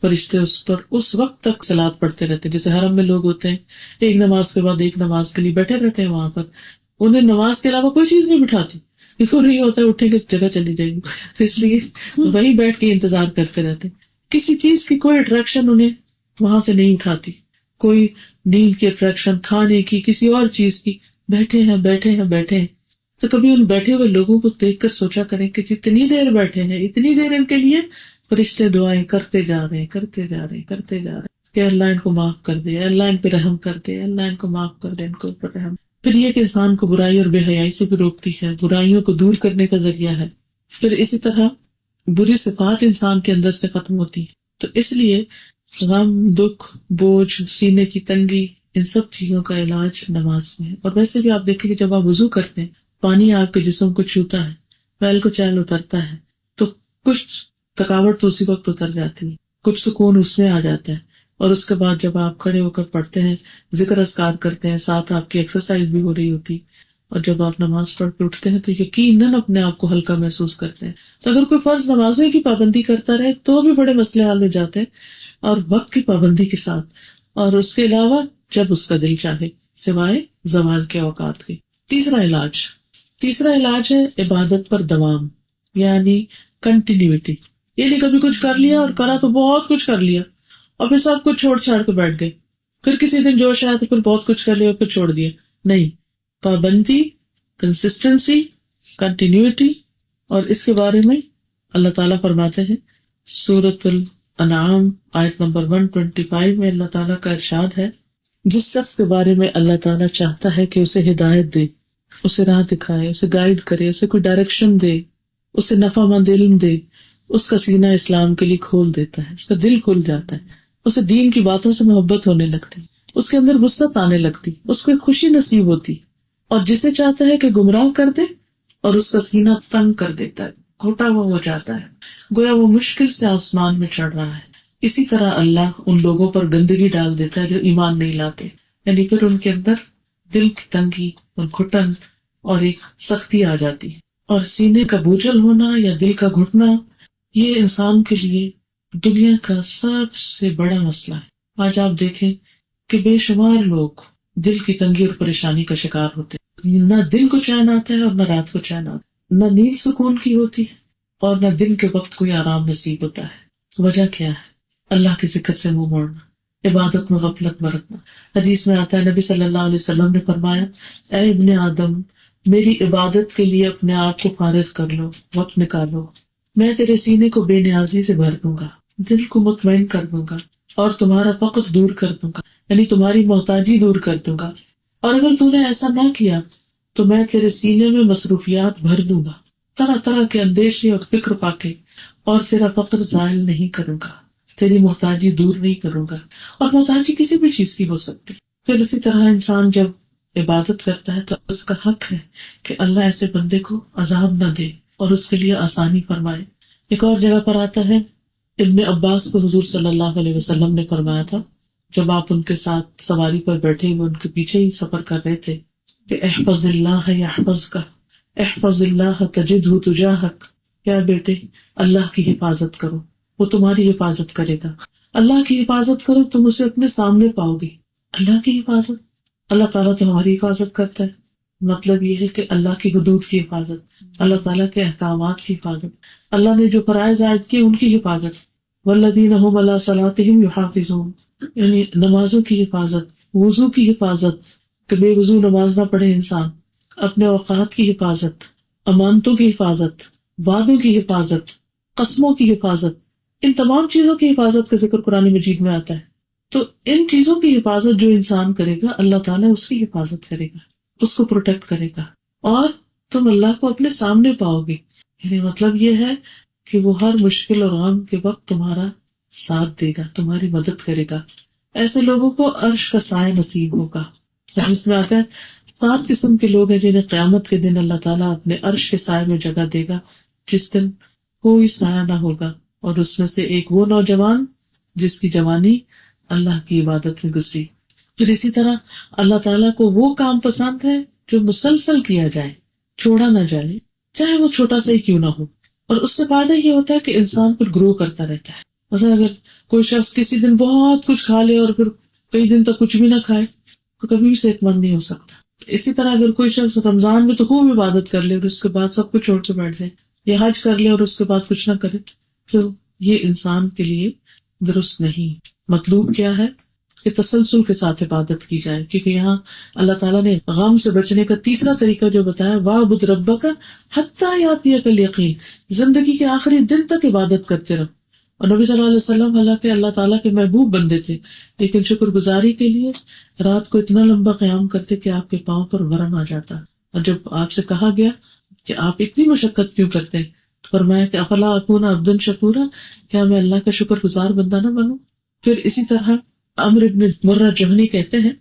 فرشتے اس پر اس وقت تک صلات پڑھتے رہتے ہیں. جیسے حرم میں لوگ ہوتے ہیں، ایک نماز کے بعد ایک نماز کے لیے بیٹھے رہتے ہیں وہاں پر، انہیں نماز کے علاوہ کوئی چیز نہیں بٹھاتی کیونکہ نہیں ہوتا ہے اٹھیں گے جگہ چلی جائے گی، تو اس لیے وہی بیٹھ کے انتظار کرتے رہتے. کسی چیز کی کوئی اٹریکشن انہیں وہاں سے نہیں اٹھاتی، کوئی نیند کی اٹریکشن، کھانے کی، کسی اور چیز کی. بیٹھے ہیں. تو کبھی ان بیٹھے ہوئے لوگوں کو دیکھ کر سوچا کریں کہ جتنی دیر بیٹھے ہیں اتنی دیر ان کے لیے فرشتے دعائیں کرتے جا رہے ہیں کہ اللہ ان کو معاف کر دے، اللہ ان پہ رحم کر دے، اللہ ان کو معاف کر دے، ان کو اوپر رحم. پھر یہ کہ انسان کو برائی اور بے حیائی سے بھی روکتی ہے، برائیوں کو دور کرنے کا ذریعہ ہے. پھر اسی طرح بری صفات انسان کے اندر سے ختم ہوتی ہے. تو اس لیے غم، دکھ، بوجھ، سینے کی تنگی، ان سب چیزوں کا علاج نماز میں ہے. اور ویسے بھی آپ دیکھیں کہ جب آپ وضو کرتے ہیں، پانی آپ کے جسم کو چھوتا ہے، ویل کو چیل اترتا ہے، تو کچھ تھکاوٹ تو اسی وقت اتر جاتی ہے، کچھ سکون اس میں آ جاتا ہے. اور اس کے بعد جب آپ کھڑے ہو کر پڑھتے ہیں، ذکر اذکار کرتے ہیں، ساتھ آپ کی ایکسرسائز بھی ہو رہی ہوتی. اور جب آپ نماز پڑھ کے اٹھتے ہیں تو یقیناً اپنے آپ کو ہلکا محسوس کرتے ہیں. تو اگر کوئی فرض نمازوں کی پابندی کرتا رہے تو بھی بڑے مسئلے حل ہو جاتے ہیں، اور وقت کی پابندی کے ساتھ، اور اس کے علاوہ جب اس کا دل چاہے، سوائے زوال کے اوقات کے. تیسرا علاج ہے عبادت پر دوام، یعنی کنٹینیوٹی. یہ نہیں کبھی کچھ کر لیا اور کرا تو بہت کچھ کر لیا اور پھر سب کچھ چھوڑ چھاڑ کے بیٹھ گئے، پھر کسی دن جوش آیا تو پھر بہت کچھ کر لیا اور پھر چھوڑ دیا. نہیں، پابندی، کنسسٹنسی، کنٹینیوٹی. اور اس کے بارے میں اللہ تعالیٰ فرماتے ہیں سورۃ الانعام آیت نمبر 125 میں اللہ تعالیٰ کا ارشاد ہے، جس شخص کے بارے میں اللہ تعالیٰ چاہتا ہے کہ اسے ہدایت دے، اسے راہ دکھائے، اسے گائیڈ کرے، اسے کوئی ڈائریکشن دے، اسے نفع مند علم دے، اس کا سینہ اسلام کے لیے کھول دیتا ہے، اس کا دل کھل جاتا ہے، اسے دین کی باتوں سے محبت ہونے لگتی، اس کے اندر وسعت آنے لگتی، اس کو خوشی نصیب ہوتی. اور جسے چاہتا ہے کہ گمراہ کر دے اور اس کا سینہ تنگ کر دیتا ہے، گھٹا ہوا ہو جاتا ہے، گویا وہ مشکل سے آسمان میں چڑھ رہا ہے. اسی طرح اللہ ان لوگوں پر گندگی ڈال دیتا ہے جو ایمان نہیں لاتے، یعنی پھر ان کے اندر دل کی تنگی اور گھٹن اور ایک سختی آ جاتی ہے. اور سینے کا بوجھل ہونا یا دل کا گھٹنا یہ انسان کے لیے دنیا کا سب سے بڑا مسئلہ ہے. آج آپ دیکھیں کہ بے شمار لوگ دل کی تنگی اور پریشانی کا شکار ہوتے ہیں. نہ دن کو چین آتا ہے اور نہ رات کو چین آتا ہے، نہ نیند سکون کی ہوتی ہے اور نہ دن کے وقت کوئی آرام نصیب ہوتا ہے. وجہ کیا ہے؟ اللہ کے ذکر سے منہ موڑنا، عبادت میں غفلت برتنا. حدیث میں آتا ہے نبی صلی اللہ علیہ وسلم نے فرمایا، اے ابن آدم، میری عبادت کے لیے اپنے آپ کو فارغ کر لو، وقت نکالو، میں تیرے سینے کو بے نیازی سے بھر دوں گا، دل کو مطمئن کر دوں گا اور تمہارا فقر دور کر دوں گا، یعنی تمہاری محتاجی دور کر دوں گا. اور اگر تو نے ایسا نہ کیا تو میں تیرے سینے میں مصروفیات بھر دوں گا، طرح طرح کے اندیشے اور فکر پا کے، اور تیرا فقر زائل نہیں کروں گا، تیری محتاجی دور نہیں کروں گا. اور محتاجی کسی بھی چیز کی ہو سکتی. پھر اسی طرح انسان جب عبادت کرتا ہے تو اس کا حق ہے کہ اللہ ایسے بندے کو عذاب نہ دے اور اس کے لیے آسانی فرمائے. ایک اور جگہ پر آتا ہے، ابن عباس کو حضور صلی اللہ علیہ وسلم نے فرمایا تھا جب آپ ان کے ساتھ سواری پر بیٹھے ہوئے ان کے پیچھے ہی سفر کر رہے تھے کہ احفظ اللہ یحفظک، احفظ اللہ تجدہ تجاہک. کیا بیٹے، اللہ کی حفاظت کرو، وہ تمہاری حفاظت کرے گا. اللہ کی حفاظت کرو، تم اسے اپنے سامنے پاؤ گے. اللہ کی حفاظت، اللہ تعالیٰ تو ہماری حفاظت کرتا ہے. مطلب یہ ہے کہ اللہ کی حدود کی حفاظت، اللہ تعالیٰ کے احکامات کی حفاظت، اللہ نے جو فرائض عائد کیے ان کی حفاظت. والذین هم علی صلاتہم یحافظون، یعنی نمازوں کی حفاظت، وضو کی حفاظت کہ بے وضو نماز نہ پڑھے انسان، اپنے اوقات کی حفاظت، امانتوں کی حفاظت، وعدوں کی حفاظت، قسموں کی حفاظت. ان تمام چیزوں کی حفاظت کا ذکر قرآن مجید میں آتا ہے. تو ان چیزوں کی حفاظت جو انسان کرے گا اللہ تعالیٰ اس کی حفاظت کرے گا، اس کو پروٹیکٹ کرے گا، اور تم اللہ کو اپنے سامنے پاؤ گے. یعنی مطلب یہ ہے کہ وہ ہر مشکل اور غم کے وقت تمہارا ساتھ دے گا، تمہاری مدد کرے گا. ایسے لوگوں کو عرش کا سایہ نصیب ہوگا. اس میں آتا ہے 7 قسم کے لوگ ہیں جنہیں قیامت کے دن اللہ تعالیٰ اپنے عرش کے سائے میں جگہ دے گا، جس دن کوئی سایہ نہ ہوگا. اور اس میں سے ایک وہ نوجوان جس کی جوانی اللہ کی عبادت میں گزری. پھر اسی طرح اللہ تعالیٰ کو وہ کام پسند ہے جو مسلسل کیا جائے، چھوڑا نہ جائے، چاہے وہ چھوٹا سا ہی کیوں نہ ہو. اور اس سے فائدہ یہ ہوتا ہے کہ انسان پھر گرو کرتا رہتا ہے. مثلا اگر کوئی شخص کسی دن بہت کچھ کھا لے اور پھر کئی دن تک کچھ بھی نہ کھائے تو کبھی بھی صحت مند نہیں ہو سکتا. اسی طرح اگر کوئی شخص رمضان میں تو خوب عبادت کر لے اور اس کے بعد سب کچھ چھوڑ کے بیٹھ جائے، یا حج کر لے اور اس کے بعد کچھ نہ کرے، تو یہ انسان کے لیے درست نہیں. مطلوب کیا ہے کہ تسلسل کے ساتھ عبادت کی جائے، کیونکہ یہاں اللہ تعالیٰ نے غم سے بچنے کا تیسرا طریقہ جو بتایا، وَاعْبُدْ رَبَّكَ حَتَّىٰ يَأْتِيَكَ الْيَقِينُ، زندگی کے آخری دن تک عبادت کرتے رہو. اور نبی صلی اللہ علیہ وسلم حالانکہ اللہ تعالیٰ کے محبوب بندے تھے، لیکن شکر گزاری کے لیے رات کو اتنا لمبا قیام کرتے کہ آپ کے پاؤں پر ورم آ جاتا. اور جب آپ سے کہا گیا کہ آپ اتنی مشقت کیوں کرتے ہیں، تو فرمایا کہ افلا اکون عبدا شکورا، کیا میں اللہ کا شکر گزار بندہ نہ بنوں. پھر اسی طرح عمرو بن مرہ جہنی کہتے ہیں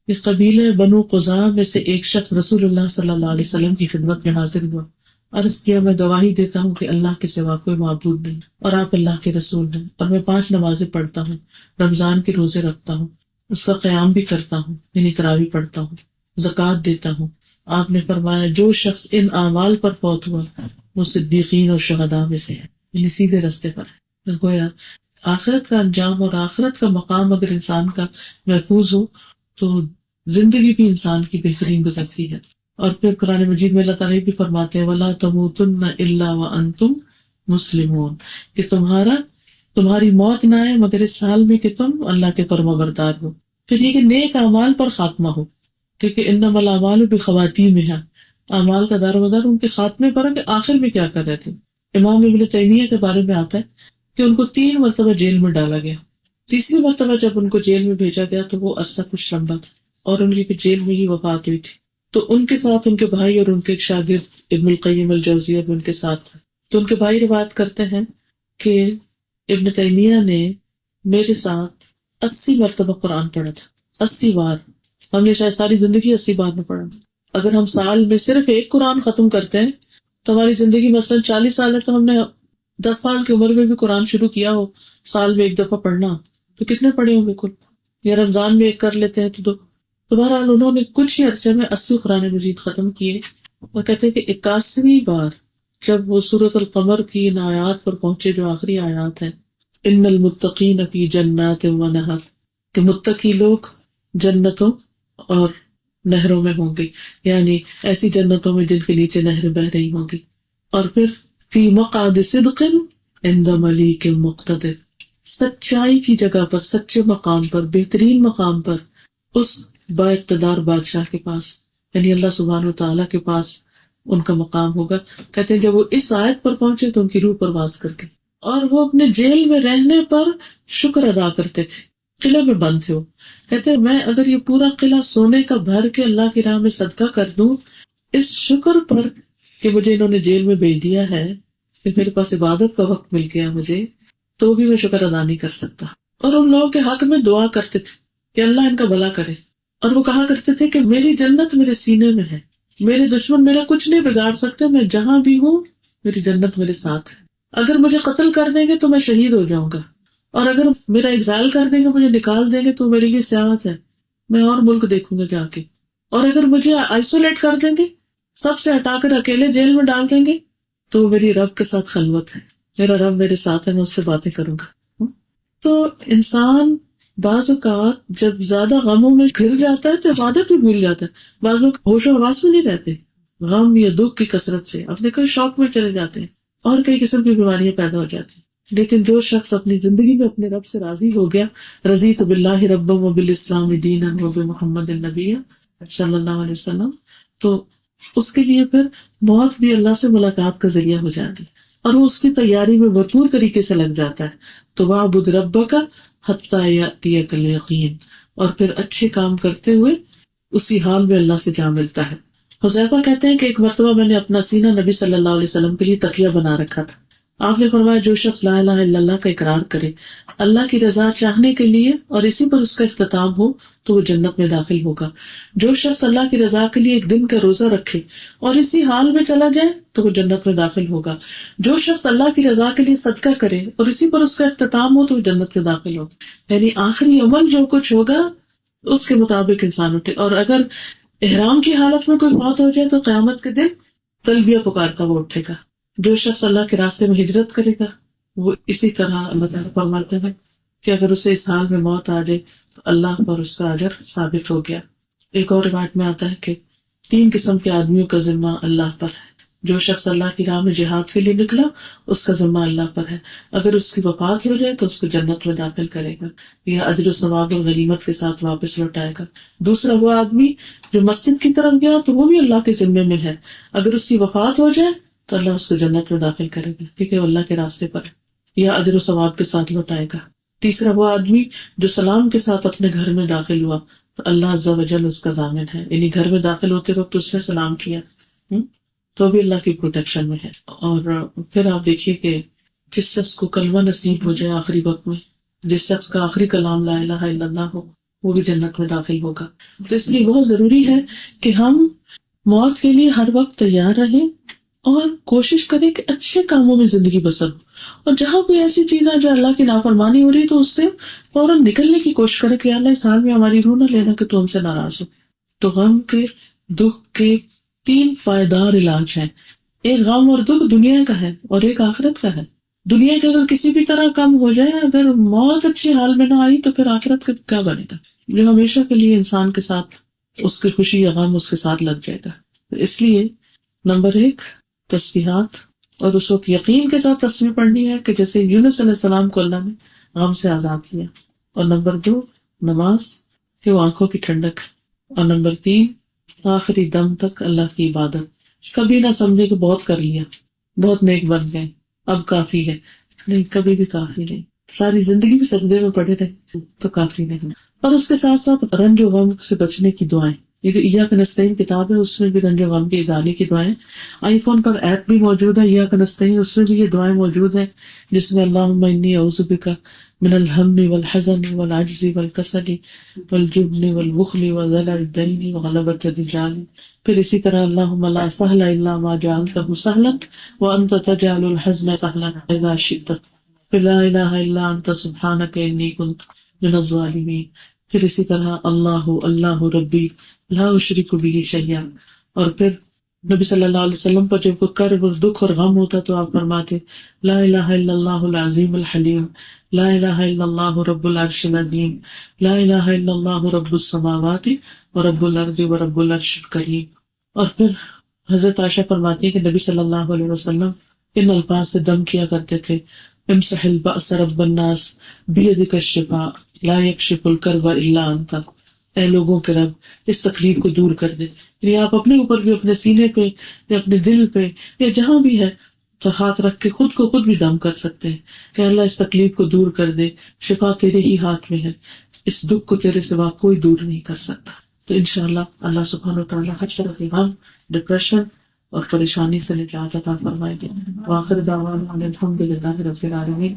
کہ قبیلہ بنو قزاع میں سے ایک شخص رسول اللہ صلی اللہ علیہ وسلم کی خدمت میں حاضر ہوا. عرض کیا، میں گواہی دیتا ہوں کہ اللہ کے سوا کوئی معبود نہیں اور آپ اللہ کے رسول ہیں، اور میں 5 نمازیں پڑھتا ہوں، رمضان کے روزے رکھتا ہوں، اس کا قیام بھی کرتا ہوں، یعنی تراویح پڑھتا ہوں، زکوٰۃ دیتا ہوں، آپ نے فرمایا جو شخص ان اعمال پر فوت ہوا وہ صدیقین اور شہداء میں سے ہے، یعنی سیدھے راستے پر ہے۔ گویا آخرت کا انجام اور آخرت کا مقام اگر انسان کا محفوظ ہو تو زندگی بھی انسان کی بہترین گزرتی ہے۔ اور پھر قرآن مجید میں اللہ تعالیٰ بھی فرماتے ہیں وَلَا تَمُوتُنَّ إِلَّا وَأَنْتُمْ مُسْلِمُونَ، کہ تمہاری موت نہ آئے مگر اس حال میں کہ تم اللہ کے فرمانبردار ہو۔ پھر یہ کہ نیک اعمال پر خاتمہ ہو، کیونکہ انما الاعمال بخواتیمہا، اعمال کا دار و مدار ان کے خاتمے پر ہے کہ آخر میں کیا کر رہے تھے۔ امام ابن تیمیہ کے بارے میں آتا ہے کہ ان کو 3 مرتبہ جیل میں ڈالا گیا۔ تیسری مرتبہ جب ان کو جیل میں بھیجا گیا تو وہ عرصہ کچھ لمبا تھا اور ان کی جیل میں ہی وفات ہوئی تھی۔ تو ان کے ساتھ ان کے بھائی اور ان کے ایک شاگرد ابن القیم الجوزیہ بھی ان کے ساتھ تھا۔ تو ان کے بھائی روایت کرتے ہیں کہ ابن تیمیہ نے میرے ساتھ 80 مرتبہ قرآن پڑھا تھا، 80 بار۔ ہم نے شاید ساری زندگی 80 بار میں پڑھا۔ اگر ہم سال میں صرف ایک قرآن ختم کرتے ہیں تو ہماری زندگی مثلا 40 سال ہے، تو ہم نے 10 سال کی عمر میں بھی قرآن شروع کیا ہو سال میں ایک دفعہ پڑھنا، تو کتنے پڑھے ہوں گے کل؟ یا رمضان میں ایک کر لیتے ہیں تو بہرحال انہوں نے کچھ ہی عرصے میں 80 قرآن مجید ختم کیے۔ اور کہتے ہیں کہ 81ویں بار جب وہ سورۃ القمر کی ان آیات پر پہنچے جو آخری آیات ہیں، ان المتقین فی جنات و نہر، کہ متقی لوگ جنتوں اور نہروں میں ہوں گے، یعنی ایسی جنتوں میں جن کے نیچے نہریں بہ رہی ہوں گی۔ اور پھر فی مقعد صدق عند ملیک مقتدر، سچائی کی جگہ پر، سچے مقام پر، بہترین مقام پر، اس با اقتدار بادشاہ کے پاس، یعنی اللہ سبحانہ وتعالیٰ کے پاس ان کا مقام ہوگا۔ کہتے ہیں جب وہ اس آیت پر پہنچے تو ان کی روح پرواز کر گئی، اور وہ اپنے جیل میں رہنے پر شکر ادا کرتے تھے، قلعے میں بند تھے۔ وہ کہتے ہیں میں اگر یہ پورا قلعہ سونے کا بھر کے اللہ کی راہ میں صدقہ کر دوں اس شکر پر کہ مجھے انہوں نے جیل میں بھیج دیا ہے، کہ میرے پاس عبادت کا وقت مل گیا مجھے، تو بھی میں شکر ادا نہیں کر سکتا۔ اور ان لوگوں کے حق میں دعا کرتے تھے کہ اللہ ان کا بھلا کرے، اور وہ کہا کرتے تھے کہ میری جنت میرے سینے میں ہے، میرے دشمن میرا کچھ نہیں بگاڑ سکتے، میں جہاں بھی ہوں میری جنت میرے ساتھ ہے۔ اگر مجھے قتل کر دیں گے تو میں شہید ہو جاؤں گا، اور اگر میرا ایگزائل کر دیں گے، مجھے نکال دیں گے تو میرے لیے سیاحت ہے، میں اور ملک دیکھوں گا جا کے۔ اور اگر مجھے آئسولیٹ کر دیں گے، سب سے ہٹا کر اکیلے جیل میں ڈال دیں گے، تو میری رب کے ساتھ خلوت ہے، میرا رب میرے ساتھ ہے، میں اس سے باتیں کروں گا۔ تو انسان بعض اوقات جب زیادہ غموں میں گھر جاتا ہے تو عبادت بھی بھول جاتا ہے، بعض لوگ ہوش و حواس میں نہیں رہتے، غم یا دکھ کی کثرت سے اپنے کوئی شوق میں چلے جاتے ہیں اور کئی قسم کی بیماریاں پیدا ہو جاتی ہیں۔ لیکن جو شخص اپنی زندگی میں اپنے رب سے راضی ہو گیا، رضیت باللہ ربا وبالاسلام دینا وبمحمد النبی صلی اللہ علیہ وسلم، تو اس کے لیے پھر موت بھی اللہ سے ملاقات کا ذریعہ ہو جاتی اور وہ اس کی تیاری میں بھرپور طریقے سے لگ جاتا ہے۔ تو وَاعْبُدْ رَبَّكَ حَتَّىٰ يَأْتِيَكَ الْيَقِينُ، اور پھر اچھے کام کرتے ہوئے اسی حال میں اللہ سے جا ملتا ہے۔ حذیفہ کہتے ہیں کہ ایک مرتبہ میں نے اپنا سینہ نبی صلی اللہ علیہ وسلم کے لیے تکیہ بنا رکھا تھا۔ آپ نے فرمایا جو شخص لا الہ الا اللہ کا اقرار کرے اللہ کی رضا چاہنے کے لیے اور اسی پر اس کا اختتام ہو تو وہ جنت میں داخل ہوگا۔ جو شخص اللہ کی رضا کے لیے ایک دن کا روزہ رکھے اور اسی حال میں چلا جائے تو وہ جنت میں داخل ہوگا۔ جو شخص اللہ کی رضا کے لیے صدقہ کرے اور اسی پر اس کا اختتام ہو تو وہ جنت میں داخل ہوگا۔ یعنی آخری عمل جو کچھ ہوگا اس کے مطابق انسان اٹھے، اور اگر احرام کی حالت میں کوئی فوت ہو جائے تو قیامت کے دن تلبیہ پکارتا وہ اٹھے گا۔ جو شخص اللہ کے راستے میں ہجرت کرے گا وہ اسی طرح اللہ تعالیٰ فرماتے ہیں کہ اگر اسے اس حال میں موت آ جائے تو اللہ پر اس کا اجر ثابت ہو گیا۔ ایک اور روایت میں آتا ہے کہ 3 قسم کے آدمیوں کا ذمہ اللہ پر ہے۔ جو شخص اللہ کی راہ میں جہاد کے لیے نکلا اس کا ذمہ اللہ پر ہے، اگر اس کی وفات ہو جائے تو اس کو جنت میں داخل کرے گا یا اجر و ثواب اور غنیمت کے ساتھ واپس لوٹائے گا۔ دوسرا وہ آدمی جو مسجد کی طرف گیا تو وہ بھی اللہ کے ذمے میں ہے، اگر اس کی وفات ہو جائے تو اللہ اس کو جنت میں داخل کرے گا کیونکہ وہ اللہ کے راستے پر ہے یا اجر و ثواب کے ساتھ لوٹائے گا۔ تیسرا وہ آدمی جو سلام کے ساتھ اپنے گھر میں داخل ہوا تو اللہ عز و جل اس کا ضامن ہے، یعنی گھر میں داخل ہوتے وقت اس نے سلام کیا تو بھی اللہ کی پروٹیکشن میں ہے۔ اور پھر آپ دیکھیے کہ جس شخص کو کلمہ نصیب ہو جائے آخری وقت میں، جس شخص کا آخری کلام لا الہ الا اللہ ہو، وہ بھی جنت میں داخل ہوگا۔ تو اس لیے بہت ضروری ہے کہ ہم موت کے لیے ہر وقت تیار رہیں اور کوشش کریں کہ اچھے کاموں میں زندگی بسر ہو، اور جہاں کوئی ایسی چیز ہے جو اللہ کی نافرمانی ہو رہی ہے تو اس سے فوراً نکلنے کی کوشش کریں کہ اللہ اس حال میں ہماری روح نہ لینا کہ تو ہم سے ناراض ہو۔ تو غم کے، دکھ کے، تین پائیدار علاج ہیں. ایک غم اور دکھ دنیا کا ہے اور ایک آخرت کا ہے. دنیا کے اگر کسی بھی طرح کم ہو جائے، اگر موت اچھی حال میں نہ آئی تو پھر آخرت کا کیا بنے گا، جو ہمیشہ کے لیے انسان کے ساتھ اس کی خوشی یا غم اس کے ساتھ لگ جائے گا. اس لیے نمبر 1 تسبیحات، اور اس وقت یقین کے ساتھ تسبیح پڑھنی ہے کہ جیسے یونس علیہ السلام کو اللہ نے غم سے آزاد کیا. اور نمبر 2 نماز کہ وہ آنکھوں کی ٹھنڈک. اور نمبر 3 آخری دم تک اللہ کی عبادت. کبھی نہ سمجھے کہ بہت کر لیا، بہت نیک بن گئے، اب کافی ہے. نہیں، کبھی بھی کافی نہیں. ساری زندگی بھی سجدے میں پڑے رہے تو کافی نہیں. اور اس کے ساتھ ساتھ رنج و غم سے بچنے کی دعائیں. یہ جو ایاک نستعین کتاب ہے اس میں بھی رنج و غم کی ازالے کی دعائیں. آئی فون پر ایپ بھی موجود ہے ایاک نستعین، اس میں بھی یہ دعائیں موجود ہیں جس میں اللہم انی اعوذ بک من الہم والحزن والعجز والکسل والجبن والبخل وذلع الدین وغلبۃ الرجال. پھر اسی طرح اللہم لا سہل الا ما جعلتہ سہلا وانت تجعل الحزن سہلا اذا شئت. پھر لا الہ الا انت سبحانک انی کنت من الظالمین. پھر اسی طرح اللہ ربی لا اشرک بہ شیئا. اور پھر نبی صلی اللہ علیہ وسلم پر جب کوئی کرب اور دکھ اور غم ہوتا تو آپ فرماتے لا الہ الا اللہ العظیم الحلیم، لا الہ الا اللہ رب العرش العظیم، لا الہ الا اللہ رب السماوات ورب الارض ورب العرش الکریم. اور پھر حضرت عائشہ فرماتی ہے کہ نبی صلی اللہ علیہ وسلم ان الفاظ سے دم کیا کرتے تھے امسح البأس رب الناس بیدک الشفاء لا یکشف الکرب الا انت. اے لوگوں کے رب، اس تکلیف کو دور کر دے. یعنی آپ اپنے اوپر بھی، اپنے سینے پہ یا اپنے دل پہ یا جہاں بھی ہے تو ہاتھ رکھ کے خود کو خود بھی دم کر سکتے ہیں کہ اللہ اس تکلیف کو دور کر دے، شفا تیرے ہی ہاتھ میں ہے، اس دکھ کو تیرے سوا کوئی دور نہیں کر سکتا. تو انشاءاللہ اللہ سبحانہ وتعالیٰ ہر شخص کی غم، ڈپریشن اور پریشانی سے نجات عطا فرمائے گے. وآخر دعوانا الحمد للہ رب العالمین.